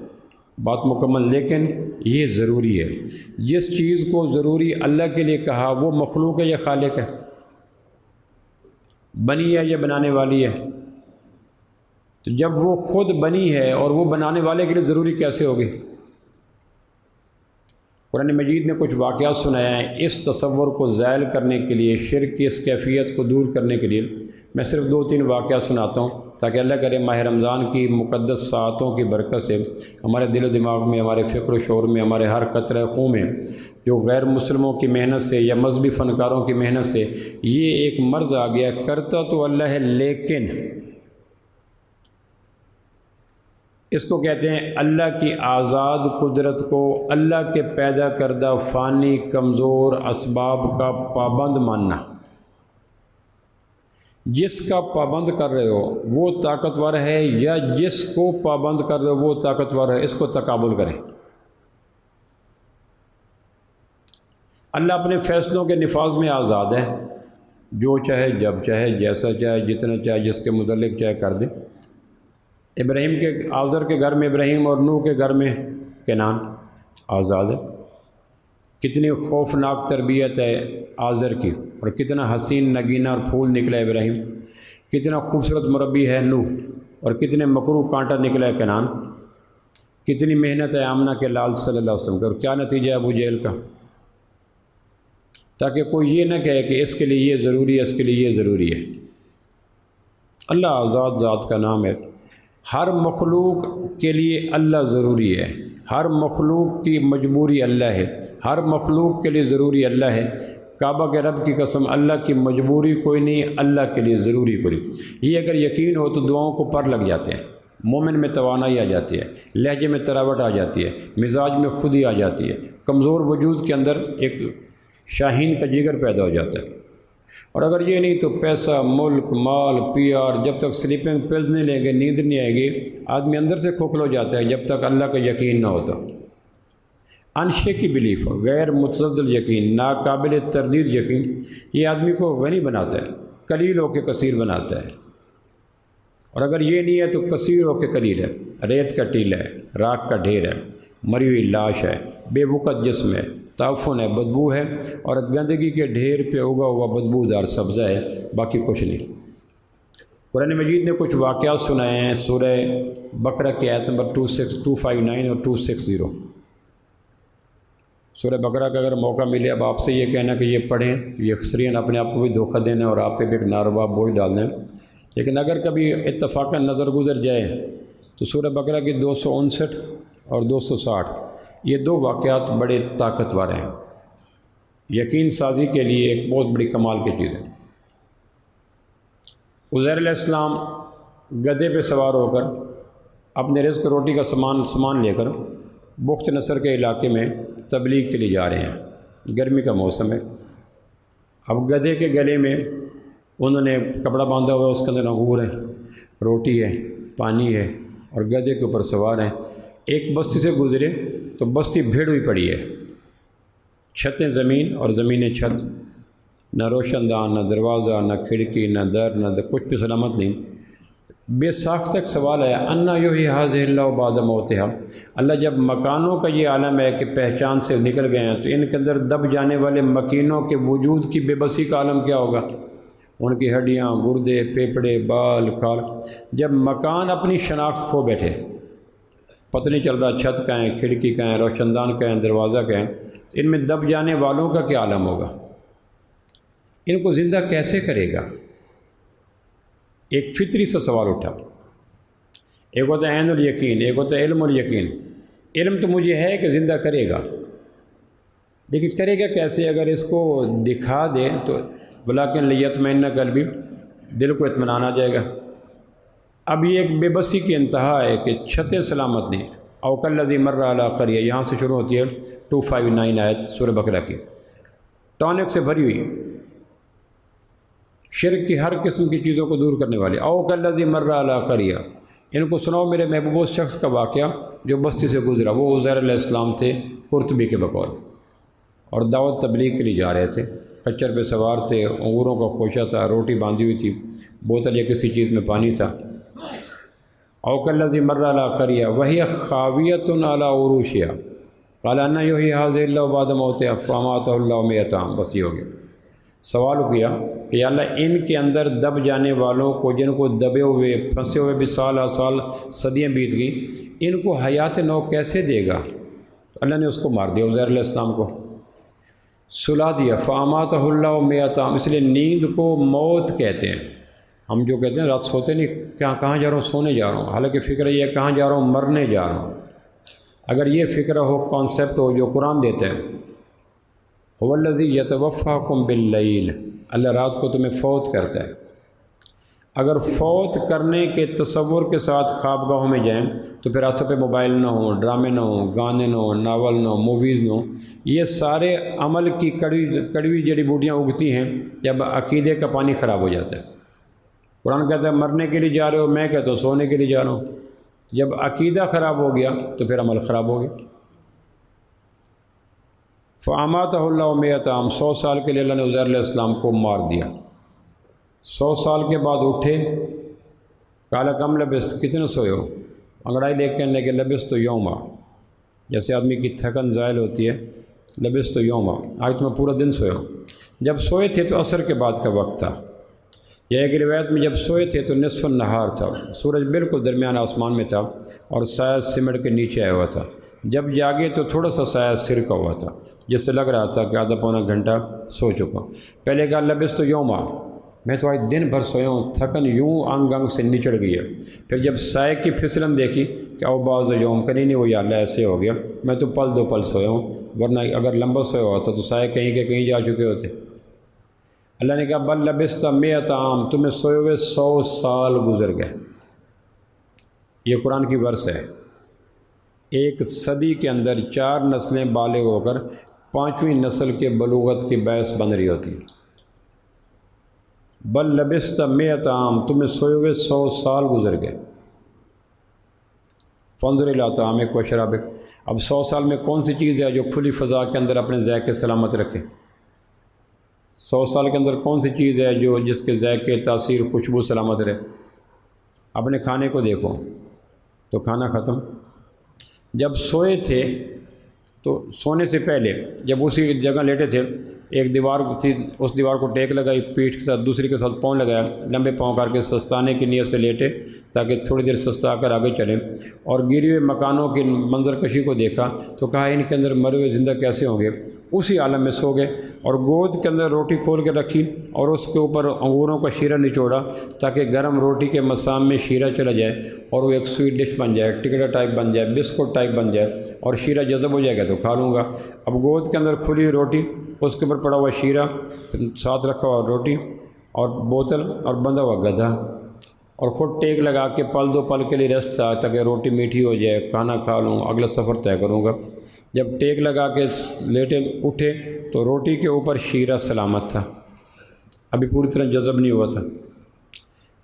[SPEAKER 1] بات مکمل۔ لیکن یہ ضروری ہے، جس چیز کو ضروری اللہ کے لیے کہا وہ مخلوق ہے یا خالق ہے، بنی ہے یا بنانے والی ہے؟ تو جب وہ خود بنی ہے اور وہ بنانے والے کے لیے ضروری کیسے ہوگی؟ قرآن مجید نے کچھ واقعات سنایا ہیں اس تصور کو زائل کرنے کے لیے، شرک کی اس کیفیت کو دور کرنے کے لیے۔ میں صرف 2-3 واقعات سناتا ہوں تاکہ اللہ کرے ماہ رمضان کی مقدس ساعتوں کی برکت سے ہمارے دل و دماغ میں، ہمارے فکر و شعور میں، ہمارے ہر قطرہ خون میں، جو غیر مسلموں کی محنت سے یا مذہبی فنکاروں کی محنت سے یہ ایک مرض آ گیا، کرتا تو اللہ ہے لیکن اس کو کہتے ہیں اللہ کی آزاد قدرت کو اللہ کے پیدا کردہ فانی کمزور اسباب کا پابند ماننا۔ جس کا پابند کر رہے ہو وہ طاقتور ہے یا جس کو پابند کر رہے ہو وہ طاقتور ہے، اس کو تقابل کریں۔ اللہ اپنے فیصلوں کے نفاذ میں آزاد ہے، جو چاہے جب چاہے جیسا چاہے جتنا چاہے جس کے متعلق چاہے کر دے۔ ابراہیم کے آزر کے گھر میں ابراہیم اور نوح کے گھر میں کنعان آزاد ہے۔ کتنی خوفناک تربیت ہے آزر کی، اور کتنا حسین نگینہ اور پھول نکلا ہے ابراہیم، کتنا خوبصورت مربی ہے نوح، اور کتنے مکروہ کانٹا نکلا ہے کنعان، کتنی محنت ہے آمنہ کے لال صلی اللہ علیہ وسلم کا، اور کیا نتیجہ ہے ابو جہل کا، تاکہ کوئی یہ نہ کہے کہ اس کے لیے یہ ضروری ہے، اس کے لیے یہ ضروری ہے۔ اللہ آزاد ذات کا نام ہے۔ ہر مخلوق کے لیے اللہ ضروری ہے، ہر مخلوق کی مجبوری اللہ ہے، ہر مخلوق کے لیے ضروری اللہ ہے۔ کعبہ کے رب کی قسم، اللہ کی مجبوری کوئی نہیں، اللہ کے لیے ضروری کوئی۔ یہ اگر یقین ہو تو دعاؤں کو پر لگ جاتے ہیں، مومن میں توانائی آ جاتی ہے، لہجے میں تراوٹ آ جاتی ہے، مزاج میں خودی آ جاتی ہے، کمزور وجود کے اندر ایک شاہین کا جگر پیدا ہو جاتا ہے۔ اور اگر یہ نہیں تو پیسہ، ملک، مال، پی آر، جب تک سلیپنگ پلز نہیں لیں گے نیند نہیں آئے گی، آدمی اندر سے کھوکھل ہو جاتا ہے جب تک اللہ کا یقین نہ ہوتا۔ انشے کی بلیف، غیر متزلزل یقین، ناقابل تردید یقین، یہ آدمی کو غنی بناتا ہے، قلیل ہو کے کثیر بناتا ہے۔ اور اگر یہ نہیں ہے تو کثیر ہو کے قلیل ہے، ریت کا ٹیلا ہے، راکھ کا ڈھیر ہے، مری ہوئی لاش ہے، بے وقت جسم ہے، تعفن ہے، بدبو ہے، اور گندگی کے ڈھیر پہ اگا ہوا بدبودار سبزہ ہے، باقی کچھ نہیں۔ قرآن مجید نے کچھ واقعات سنائے ہیں سورہ بقرہ کی آیت نمبر 259 اور 260۔ سورہ بقرہ کا اگر موقع ملے، اب آپ سے یہ کہنا کہ یہ پڑھیں، یہ خسرین اپنے آپ کو بھی دھوکہ دینا اور آپ پہ بھی ایک ناروا بوجھ ڈالنا ہے، لیکن اگر کبھی اتفاقاً نظر گزر جائے تو سورہ بقرہ کی 259 اور 260 یہ 2 واقعات بڑے طاقتور ہیں، یقین سازی کے لیے ایک بہت بڑی کمال کی چیز ہے۔ عزیر علیہ السلام گدھے پہ سوار ہو کر اپنے رزق روٹی کا سامان لے کر بخت نصر کے علاقے میں تبلیغ کے لیے جا رہے ہیں، گرمی کا موسم ہے۔ اب گدھے کے گلے میں انہوں نے کپڑا باندھا ہوا، اس کے اندر انگور ہے، روٹی ہے، پانی ہے، اور گدھے کے اوپر سوار ہیں۔ ایک بستی سے گزرے تو بستی بھیڑ ہوئی پڑی ہے، چھتیں زمین اور زمینیں چھت، نہ روشن دان، نہ دروازہ، نہ کھڑکی، نہ در، نہ کچھ بھی سلامت نہیں۔ بے ساختہ ایک سوال ہے، انا یحیی ھذہ اللہ بعد موتھا۔ اللہ جب مکانوں کا یہ عالم ہے کہ پہچان سے نکل گئے ہیں، تو ان کے اندر دب جانے والے مکینوں کے وجود کی بے بسی کا عالم کیا ہوگا؟ ان کی ہڈیاں، گردے، پھیپھڑے، بال، کھال، جب مکان اپنی شناخت کھو بیٹھے، پتہ نہیں چل رہا چھت کا ہے، کھڑکی کا ہے، روشن دان کا ہے، دروازہ کا ہے، ان میں دب جانے والوں کا کیا عالم ہوگا؟ ان کو زندہ کیسے کرے گا؟ ایک فطری سا سوال اٹھا۔ ایک ہوتا ہے عین الیقین، ایک ہوتا ہے علم الیقین۔ علم تو مجھے ہے کہ زندہ کرے گا، لیکن کرے گا کیسے؟ اگر اس کو دکھا دے تو ولیکن لیطمئن قلبی، دل کو اطمینان آ جائے گا۔ اب یہ ایک بے بسی کی انتہا ہے کہ چھتیں سلامت نہیں۔ او کالذی مر علی قریہ، یہاں سے شروع ہوتی ہے 259 آیت سورہ بقرہ کی، ٹونک سے بھری ہوئی، شرک کی ہر قسم کی چیزوں کو دور کرنے والے۔ او کالذی مر علی قریہ، ان کو سناؤ میرے محبوب اس شخص کا واقعہ جو بستی سے گزرا۔ وہ عزیر علیہ السلام تھے، قرطبی کے بقول، اور دعوت تبلیغ کے لیے جا رہے تھے، خچر پہ سوار تھے، انگوروں کا خوشہ تھا، روٹی باندھی ہوئی تھی، بوتل یا کسی چیز میں پانی تھا۔ او کالذی مر علی قریہ وہی خاویۃ علی عروشہا قال انا یحیی ھذہ اللہ بعد موتہا فاماتہ اللہ 100 عام۔ بس یہ ہو گیا۔ سوال کیا کہ یا اللہ ان کے اندر دب جانے والوں کو، جن کو دبے ہوئے پھنسے ہوئے بھی سال صدیاں بیت گئیں، ان کو حیات نو کیسے دے گا؟ اللہ نے اس کو مار دیا، عزیر علیہ السلام کو سلا دیا۔ فاماتہ اللہ 100 عام، اس لیے نیند کو موت کہتے ہیں۔ ہم جو کہتے ہیں رات سوتے نہیں، کہاں جا رہا ہوں؟ سونے جا رہا ہوں، حالانکہ فکر یہ ہے کہاں جا رہا ہوں؟ مرنے جا رہا ہوں۔ اگر یہ فکر ہو، کانسیپٹ ہو جو قرآن دیتا ہے، هو الذی یتوفاکم باللیل، اللہ رات کو تمہیں فوت کرتا ہے۔ اگر فوت کرنے کے تصور کے ساتھ خوابگاہوں میں جائیں تو پھر ہاتھوں پہ موبائل نہ ہوں، ڈرامے نہ ہوں، گانے نہ ہوں، ناول نہ ہوں، موویز نہ ہوں۔ یہ سارے عمل کی کڑوی جڑی بوٹیاں اگتی ہیں جب عقیدے کا پانی خراب ہو جاتا ہے۔ قرآن کہتا ہے مرنے کے لیے جا رہے ہو، میں کہتا ہوں سونے کے لیے جا رہا ہوں۔ جب عقیدہ خراب ہو گیا تو پھر عمل خراب ہو گیا۔ فاماتہ اللہ 100 عام، 100 سال کے لیے اللہ نے عزیر علیہ السلام کو مار دیا۔ 100 سال کے بعد اٹھے، قال کم لبثت، کتنے سوئے ہو؟ انگڑائی لے کے کہنے لگے لبثت یوما، جیسے آدمی کی تھکن زائل ہوتی ہے، لبثت یوما، آج تو میں پورا دن سویا ہوں۔ جب سوئے تھے تو عصر کے بعد کا وقت تھا، یا ایک روایت میں جب سوئے تھے تو نصف النہار تھا، سورج بالکل درمیان آسمان میں تھا اور سایہ سمٹ کے نیچے آیا ہوا تھا۔ جب جاگے تو تھوڑا سا سایہ سر کا ہوا تھا، جس سے لگ رہا تھا کہ آدھا پونا گھنٹہ سو چکا ہوں۔ پہلے کہا لبثت یوما، میں تو آج دن بھر سویا ہوں، تھکن یوں انگ سے نچڑ گئی ہے۔ پھر جب سائے کی پھسلن دیکھی کہ او بعض یوم، کہ نہیں وہ یا اللہ ایسے ہو گیا، میں تو پل دو پل سویا ہوں، ورنہ اگر لمبا سویا ہوتا تو سائے کہیں کے کہیں جا چکے ہوتے۔ اللہ نے کہا بل لبثت 100 عام، تمہیں سوئے ہوئے 100 سال گزر گئے۔ یہ قرآن کی ورس ہے۔ ایک صدی کے اندر 4 نسلیں بالغ ہو کر 5ویں نسل کے بلوغت کی باعث بن رہی ہوتی ہے۔ بل لبثت 100 عام، تمہیں سوئے ہوئے 100 سال گزر گئے۔ فانظر الی طعامک و شرابک، اب 100 سال میں کون سی چیز ہے جو کھلی فضا کے اندر اپنے ذائقے سلامت رکھے؟ 100 سال کے اندر کون سی چیز ہے جو جس کے ذائقے، تاثیر، خوشبو سلامت رہے؟ اپنے کھانے کو دیکھو تو کھانا ختم۔ جب سوئے تھے تو سونے سے پہلے جب اسی جگہ لیٹے تھے، ایک دیوار تھی، اس دیوار کو ٹیک لگائی پیٹھ کے ساتھ، دوسری کے ساتھ پاؤں لگایا، لمبے پاؤں کر کے سستانے کی نیت سے لیٹے تاکہ تھوڑی دیر سستا کر آگے چلیں، اور گری ہوئے مکانوں کی منظر کشی کو دیکھا تو کہا ان کے اندر مرے ہوئے زندہ کیسے ہوں گے؟ اسی عالم میں سو گئے، اور گود کے اندر روٹی کھول کے رکھی اور اس کے اوپر انگوروں کا شیرہ نچوڑا تاکہ گرم روٹی کے مسام میں شیرہ چلا جائے اور وہ ایک سویٹ ڈش بن جائے، ٹکڑا ٹائپ بن جائے، بسکٹ ٹائپ بن جائے، اور شیرہ جذب ہو جائے گا تو کھا لوں گا۔ اب گود کے اندر کھلی ہوئی روٹی، اس کے اوپر پڑا ہوا شیرہ، ساتھ رکھا ہوا روٹی اور بوتل اور بندھا ہوا گدھا، اور خود ٹیک لگا کے پل دو پل کے لیے ریسٹ تھا تاکہ روٹی میٹھی ہو جائے، کھانا کھا لوں، اگلا سفر طے کروں گا۔ جب ٹیک لگا کے لیٹے اٹھے تو روٹی کے اوپر شیرہ سلامت تھا، ابھی پوری طرح جذب نہیں ہوا تھا۔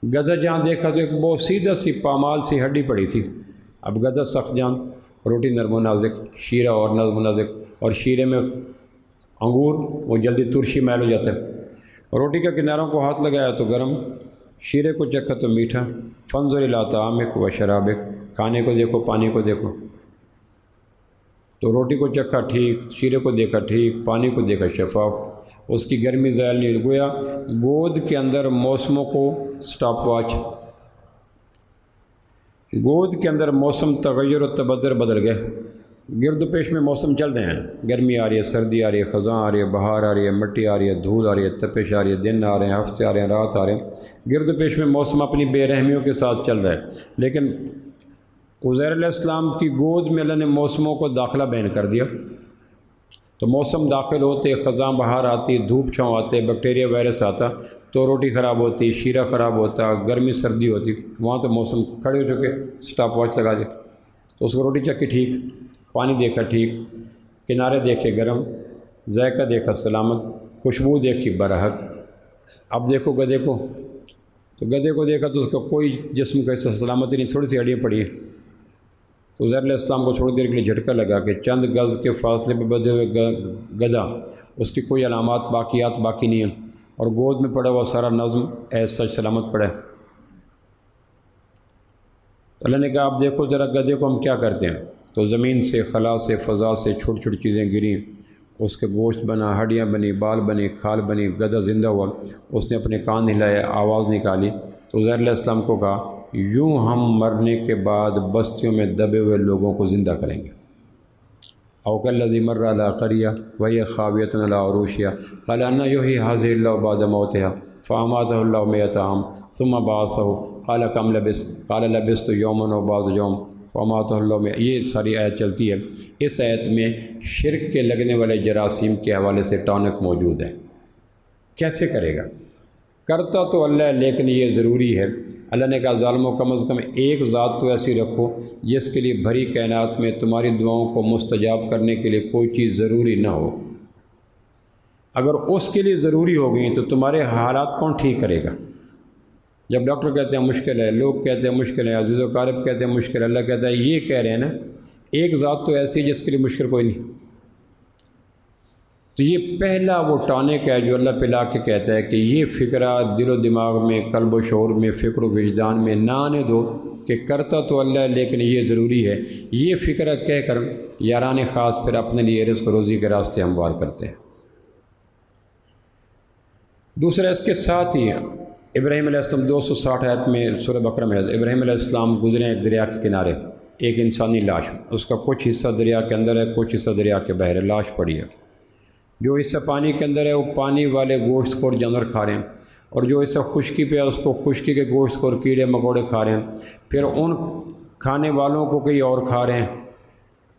[SPEAKER 1] گدھا جہاں دیکھا تو ایک بہت سیدھا سی پامال سی ہڈی پڑی تھی۔ اب گدھا سخت جان، روٹی نرم و نازک، شیرہ اور نرم و نازک، اور شیرے میں انگور وہ جلدی ترشی میل ہو جاتا ہے۔ روٹی کے کناروں کو ہاتھ لگایا تو گرم، شیرے کو چکھا تو میٹھا۔ فانظر الی طعامک و شرابک، کھانے کو دیکھو، پانی کو دیکھو۔ تو روٹی کو چکھا ٹھیک، شیرے کو دیکھا ٹھیک، پانی کو دیکھا شفاف، اس کی گرمی زائل نہیں، گویا گود کے اندر موسموں کو سٹاپ واچ۔ گود کے اندر موسم تغیر و تبدل بدل گئے، گرد و پیش میں موسم چل رہے ہیں، گرمی آ رہی ہے، سردی آ رہی ہے، خزاں آ رہی ہے، بہار آ رہی ہے، مٹی آ رہی ہے، دھول آ رہی ہے، تپش آ رہی ہے، دن آ رہے ہیں، ہفتے آ رہے ہیں، رات آ رہے ہیں، گرد و پیش میں موسم اپنی بے رحمیوں کے ساتھ چل رہا ہے۔ لیکن عزیر علیہ السلام کی گود میں اللہ نے موسموں کو داخلہ بین کر دیا، تو موسم داخل ہوتے، خزاں بہار آتی، دھوپ چھاؤں آتے، بیکٹیریا وائرس آتا تو روٹی خراب ہوتی، شیرہ خراب ہوتا، گرمی سردی ہوتی، وہاں تو موسم کھڑے ہو چکے، سٹاپ واچ لگا دے تو اس کو روٹی چکی ٹھیک، پانی دیکھا ٹھیک، کنارے دیکھے گرم، ذائقہ دیکھا سلامت، خوشبو دیکھی برحق۔ اب دیکھو گدھے کو، تو گدھے کو دیکھا تو اس کا کوئی جسم کا ایسا سلامتی نہیں، تھوڑی سی ہڈیاں پڑی ہیں۔ تو عزیر علیہ السلام کو تھوڑی دیر کے لیے جھٹکا لگا کہ چند گز کے فاصلے پہ بدھے ہوئے گدھا، اس کی کوئی علامات باقیات باقی نہیں ہیں، اور گود میں پڑا ہوا سارا نظم ایسا سلامت پڑا ہے۔ اللہ نے کہا اب دیکھو ذرا گدھے کو ہم کیا کرتے ہیں، تو زمین سے، خلا سے، فضا سے چھوٹی چھوٹی چیزیں گریں، اس کے گوشت بنا، ہڈیاں بنی، بال بنی، کھال بنی، گدھا زندہ ہوا، اس نے اپنے کان ہلائے، آواز نکالی، تو عزیر علیہ السلام کو کہا یوں ہم مرنے کے بعد بستیوں میں دبے ہوئے لوگوں کو زندہ کریں گے۔ او کالذی مر علی قریہ وہی خاویۃ علی عروشہا قال انا یحیی ہذہ اللہ بعد موتہا فاماتہ اللہ مئۃ عام ثم بعثہ قال کم لبثت قال لبثت یوما و بعض یوم فاماتہ اللہ۔ یہ ساری آیت چلتی ہے۔ اس آیت میں شرک کے لگنے والے جراثیم کے حوالے سے ٹانک موجود ہے۔ کیسے کرے گا؟ کرتا تو اللہ ہے، لیکن یہ ضروری ہے۔ اللہ نے کہا ظالموں کم از کم ایک ذات تو ایسی رکھو جس کے لیے بھری کائنات میں تمہاری دعاؤں کو مستجاب کرنے کے لیے کوئی چیز ضروری نہ ہو۔ اگر اس کے لیے ضروری ہو گئی تو تمہارے حالات کون ٹھیک کرے گا؟ جب ڈاکٹر کہتے ہیں مشکل ہے، لوگ کہتے ہیں مشکل ہے، عزیز و قارب کہتے ہیں مشکل ہے، اللہ کہتا ہے یہ کہہ رہے ہیں نا ایک ذات تو ایسی جس کے لیے مشکل کوئی نہیں۔ تو یہ پہلا وہ ٹانک ہے جو اللہ پہ لا کے کہتا ہے کہ یہ فکرہ دل و دماغ میں، قلب و شعور میں، فکر و وجدان میں نہ آنے دو کہ کرتا تو اللہ ہے لیکن یہ ضروری ہے۔ یہ فکرہ کہہ کر یاران خاص پھر اپنے لیے رزق و روزی کے راستے ہموار کرتے ہیں۔ دوسرا اس کے ساتھ ہی ابراہیم علیہ السلام 260 آیت میں سورہ بقرہ میں ہے، ابراہیم علیہ السلام گزرے ایک دریا کے کنارے، ایک انسانی لاش، اس کا کچھ حصہ دریا کے اندر ہے، کچھ حصہ دریا کے باہر ہے، لاش پڑی ہے۔ جو حصہ پانی کے اندر ہے وہ پانی والے گوشت خور جانور کھا رہے ہیں، اور جو حصہ خشکی پہ ہے اس کو خشکی کے گوشت خور کیڑے مکوڑے کھا رہے ہیں، پھر ان کھانے والوں کو کئی اور کھا رہے ہیں۔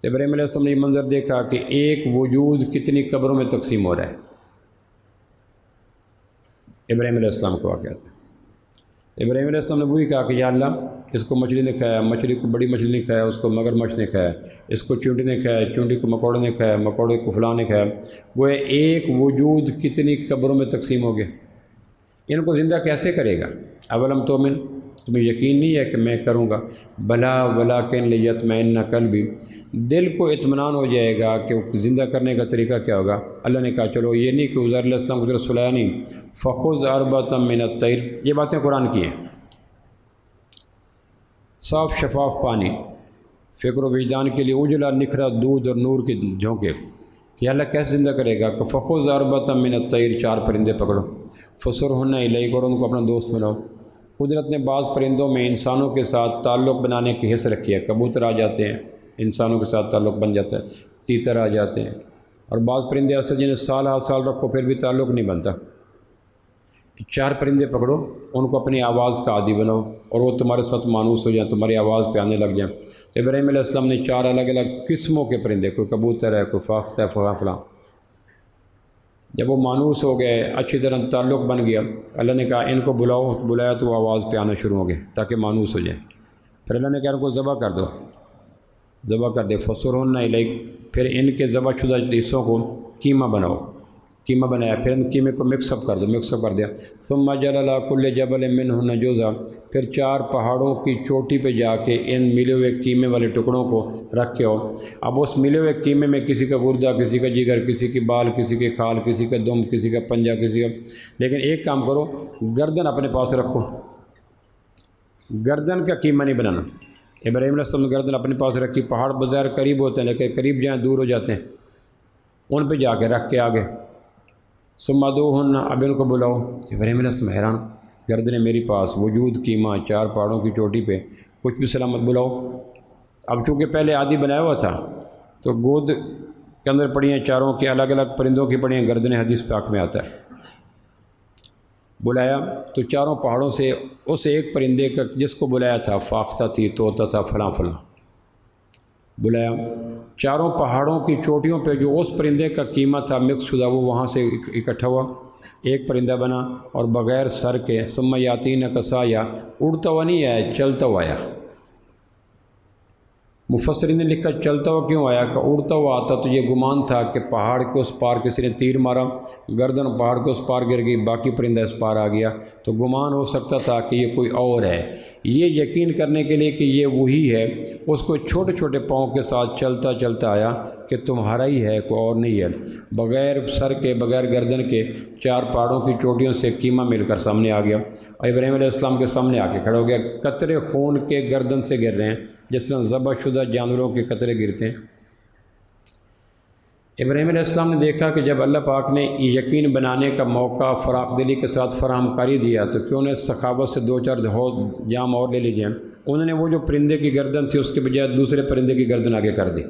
[SPEAKER 1] ابراہیم علیہ السلام نے یہ منظر دیکھا کہ ایک وجود کتنی قبروں میں تقسیم ہو رہا ہے۔ ابراہیم علیہ السلام کو واقعہ تھا۔ ابراہیم علیہ السلام نے وہی کہا کہ یا اللہ اس کو مچھلی نے کھایا، مچھلی کو بڑی مچھلی نے کھایا، اس کو مگر مچھ نے کھایا، اس کو چونٹی نے کھایا، چونٹی کو مکوڑے نے کھایا، مکوڑے کو فلاں نے کھایا۔ وہ ایک وجود کتنی قبروں میں تقسیم ہو گیا، ان کو زندہ کیسے کرے گا؟ اولم تؤمن، تمہیں یقین نہیں ہے کہ میں کروں گا؟ بلا ولکن لیطمئن قلبی، دل کو اطمینان ہو جائے گا کہ زندہ کرنے کا طریقہ کیا ہوگا۔ اللہ نے کہا چلو یہ نہیں کہ عزیر علیہ السلام کو ذرا سلایا نہیں، فخذ اربعۃ من الطیر، یہ باتیں قرآن کی ہیں۔ صاف شفاف پانی، فکر و وجدان کے لیے اجلا نکھرا دودھ اور نور کے جھونکے، کہ اللہ کیسے زندہ کرے گا؟ کہ فخذ اربعۃ من الطیر، 4 پرندے پکڑو، فصرہن الیک، اور ان کو اپنا دوست بناؤ۔ قدرت نے بعض پرندوں میں انسانوں کے ساتھ تعلق بنانے کی حص رکھی ہے، کبوتر آ جاتے ہیں انسانوں کے ساتھ تعلق بن جاتا ہے، تیتر آ جاتے ہیں، اور بعض پرندے ایسے جنہیں سال ہر سال رکھو پھر بھی تعلق نہیں بنتا۔ 4 پرندے پکڑو، ان کو اپنی آواز کا عادی بناؤ اور وہ تمہارے ساتھ مانوس ہو جائیں، تمہاری آواز پہ آنے لگ جائیں۔ تو ابراہیم علیہ السلام نے 4 الگ الگ قسموں کے پرندے، کوئی کبوتر ہے، کوئی فاختہ ہے، فلاں۔ جب وہ مانوس ہو گئے، اچھی طرح تعلق بن گیا، اللہ نے کہا ان کو بلاؤ، بلایا تو وہ آواز پہ آنا شروع ہو گئے تاکہ مانوس ہو جائیں۔ پھر اللہ نے کہا ان کو ذبح کر دو، ذبح کر دے، فصرہن الیک، پھر ان کے ذبح شدہ حصوں کو قیمہ بناؤ، قیمہ بنایا، پھر ان قیمے کو مکس اپ کر دو، مکس اپ کر دیا۔ ثم جعل علی کل جبل منہن جزءا، پھر 4 پہاڑوں کی چوٹی پہ جا کے ان ملے ہوئے قیمے والے ٹکڑوں کو رکھ کے آؤ۔ اب اس ملے ہوئے قیمے میں کسی کا گردہ، کسی کا جگر، کسی کی بال، کسی کے کھال، کسی کا دم، کسی کا پنجہ، کسی کا، لیکن ایک کام کرو، گردن اپنے پاس رکھو، گردن کا قیمہ نہیں بنانا۔ ابراہیم علیہ السلام نے گردن اپنے پاس رکھی، پہاڑ بظاہر قریب ہوتے ہیں لیکن قریب جائیں دور ہو جاتے ہیں، ان پہ جا کے رکھ کے آگے۔ ثم ادعوہن، اب ان کو بلاؤ۔ ابراہیم علیہ السلام حیران، گردنیں میری پاس، وجود قیمہ، 4 پہاڑوں کی چوٹی پہ، کچھ بھی سلامت بلاؤ۔ اب چونکہ پہلے عادی بنایا ہوا تھا تو گود کے اندر پڑی ہیں چاروں کے الگ الگ پرندوں کی پڑی ہیں گردنیں، حدیث پاک میں آتا ہے۔ بلایا تو چاروں پہاڑوں سے اس ایک پرندے کا جس کو بلایا تھا، فاختہ تھی، طوطا تھا، فلاں فلاں، بلایا چاروں پہاڑوں کی چوٹیوں پہ جو اس پرندے کا قیمت تھا مکس شدہ، وہ وہاں سے اکٹھا ہوا، ایک پرندہ بنا اور بغیر سر کے ثم یاتین کسایا، اڑتا ہوا نہیں آیا، چلتا ہوا آیا۔ مفسرین نے لکھا چلتا ہوا کیوں آیا کہ اڑتا ہوا آتا تو یہ گمان تھا کہ پہاڑ کے اس پار کسی نے تیر مارا، گردن پہاڑ کے اس پار گر گئی، باقی پرندہ اس پار آ گیا، تو گمان ہو سکتا تھا کہ یہ کوئی اور ہے۔ یہ یقین کرنے کے لیے کہ یہ وہی ہے، اس کو چھوٹے چھوٹے پاؤں کے ساتھ چلتا چلتا آیا کہ تمہارا ہی ہے، کوئی اور نہیں ہے۔ بغیر سر کے، بغیر گردن کے، چار پہاڑوں کی چوٹیوں سے کیما مل کر سامنے آ گیا اور ابراہیم علیہ السلام کے سامنے آ کے کھڑا ہو گیا۔ قطرے خون کے گردن سے گر رہے ہیں جس طرح ذبح شدہ جانوروں کے قطرے گرتے ہیں۔ ابراہیم علیہ السلام نے دیکھا کہ جب اللہ پاک نے یقین بنانے کا موقع فراخ دلی کے ساتھ فراہم کاری دیا تو کیوں نے سخاوت سے دو چار جام اور لے لیجئے۔ انہوں نے وہ جو پرندے کی گردن تھی اس کے بجائے دوسرے پرندے کی گردن آگے کر دی،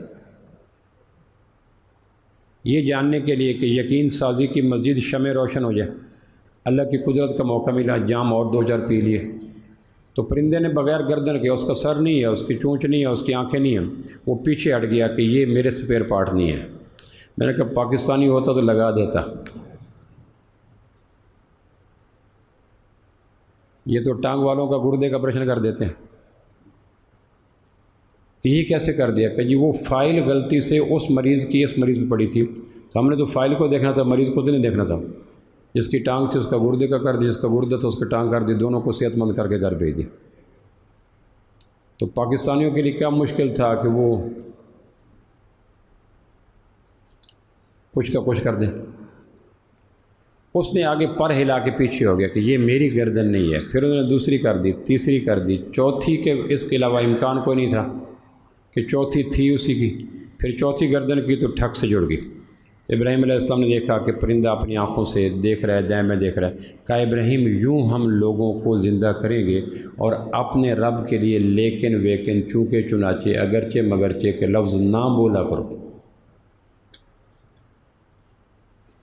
[SPEAKER 1] یہ جاننے کے لیے کہ یقین سازی کی مزید شمع روشن ہو جائے۔ اللہ کی قدرت کا موقع ملا، جام اور دو چار پی لیے تو پرندے نے بغیر گردن کے، اس کا سر نہیں ہے، اس کی چونچ نہیں ہے، اس کی آنکھیں نہیں ہیں، وہ پیچھے ہٹ گیا کہ یہ میرے سپیئر پارٹ نہیں ہے۔ میں نے کہا پاکستانی ہوتا تو لگا دیتا، یہ تو ٹانگ والوں کا گردے کا آپریشن کر دیتے ہیں۔ کہ یہ کیسے کر دیا کہ جی وہ فائل غلطی سے اس مریض کی اس مریض پہ پڑی تھی، تو ہم نے تو فائل کو دیکھنا تھا، مریض کو تو نہیں دیکھنا تھا۔ جس کی ٹانگ تھی اس کا گردے کا کر دی، جس کا گردہ تھا اس کا ٹانگ کر دی، دونوں کو صحت مند کر کے گھر بھیج دی۔ تو پاکستانیوں کے لیے کیا مشکل تھا کہ وہ کچھ کا کچھ کر دیں۔ اس نے آگے پر ہلا کے پیچھے ہو گیا کہ یہ میری گردن نہیں ہے، پھر انہوں نے دوسری کر دی، تیسری کر دی، چوتھی کے اس کے علاوہ امکان کوئی نہیں تھا کہ چوتھی تھی اسی کی، پھر چوتھی گردن کی تو ٹھک سے جڑ گئی۔ ابراہیم علیہ السلام نے دیکھا کہ پرندہ اپنی آنکھوں سے دیکھ رہا ہے، دائیں میں دیکھ رہا ہے۔ کہا ابراہیم یوں ہم لوگوں کو زندہ کریں گے اور اپنے رب کے لیے لیکن ویکن چونکہ چنانچہ اگرچہ مگرچہ کے لفظ نہ بولا کرو۔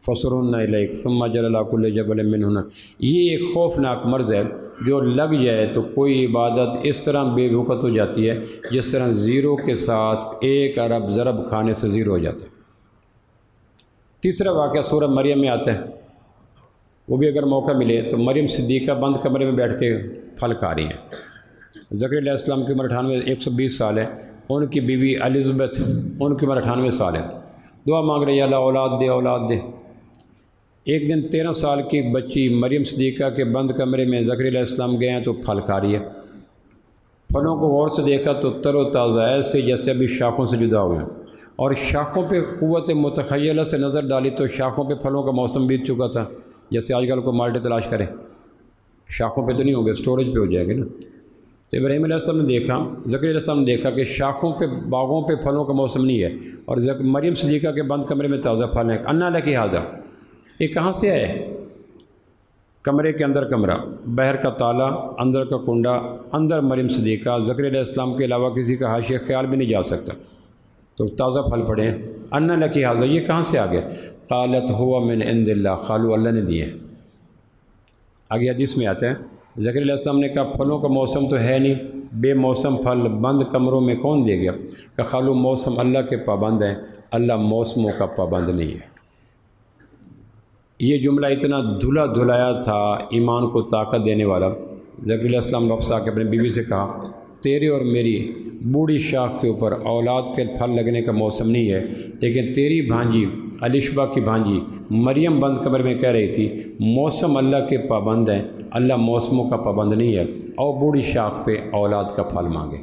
[SPEAKER 1] فَصُرُنَّ إِلَيْكَ ثُمَّ جَعَلَ عَلَىٰ كُلِّ جَبَلٍ مِّنْهُنَّ۔ یہ ایک خوفناک مرض ہے جو لگ جائے تو کوئی عبادت اس طرح بے وقت ہو جاتی ہے جس طرح زیرو کے ساتھ 1 ارب ضرب کھانے سے زیرو ہو جاتا ہے۔ تیسرا واقعہ سورہ مریم میں آتا ہے، وہ بھی اگر موقع ملے تو مریم صدیقہ بند کمرے میں بیٹھ کے پھل کھا رہی ہیں۔ زکریا علیہ السلام کی عمر 120 سال ہے، ان کی بیوی الزبتھ ان کی عمر 98 سال ہے، دعا مانگ رہی ہے اللہ اولاد دے اولاد دے۔ ایک دن 13 سال کی ایک بچی مریم صدیقہ کے بند کمرے میں زکریا علیہ السلام گئے ہیں تو پھل کھا رہی ہے۔ پھلوں کو غور سے دیکھا تو تر و تازہ ایسے جیسے ابھی شاخوں سے جدا ہوئے ہیں، اور شاخوں پہ قوت متخیلہ سے نظر ڈالی تو شاخوں پہ پھلوں کا موسم بیت چکا تھا، جیسے آج کل کو مالٹے تلاش کریں، شاخوں پہ تو نہیں ہوگے، سٹوریج پہ ہو جائے گا نا۔ تو ابراہیم علیہ السلام نے دیکھا، زکریا علیہ السلام نے دیکھا کہ شاخوں پہ باغوں پہ پھلوں کا موسم نہیں ہے، اور مریم صدیقہ کے بند کمرے میں تازہ پھل ہیں۔ انا لکی ھذا، یہ کہاں سے آئے؟ کمرے کے اندر کمرہ، باہر کا تالا، اندر کا کنڈا، اندر مریم صدیقہ، زکریا علیہ السلام کے علاوہ کسی کا حاشیہ خیال بھی نہیں جا سکتا، تو تازہ پھل پڑے ہیں۔ انا لکی ھذا، یہ کہاں سے آ گیا؟ قالت هو من عند اللہ، خالو اللہ نے دیے۔ آگے حدیث میں آتا ہے زکریا علیہ السلام نے کہا پھلوں کا موسم تو ہے نہیں، بے موسم پھل بند کمروں میں کون دے گیا؟ کہ خالو موسم اللہ کے پابند ہیں، اللہ موسموں کا پابند نہیں ہے۔ یہ جملہ اتنا دھلا دھلایا تھا، ایمان کو طاقت دینے والا۔ زکریا علیہ السلام واپس آ کے اپنی بیوی سے کہا تیرے اور میری بوڑھی شاخ کے اوپر اولاد کے پھل لگنے کا موسم نہیں ہے، لیکن تیری بھانجی الشبہ کی بھانجی مریم بند کمرے میں کہہ رہی تھی موسم اللہ کے پابند ہیں، اللہ موسموں کا پابند نہیں ہے، اور بوڑھی شاخ پہ اولاد کا پھل مانگے۔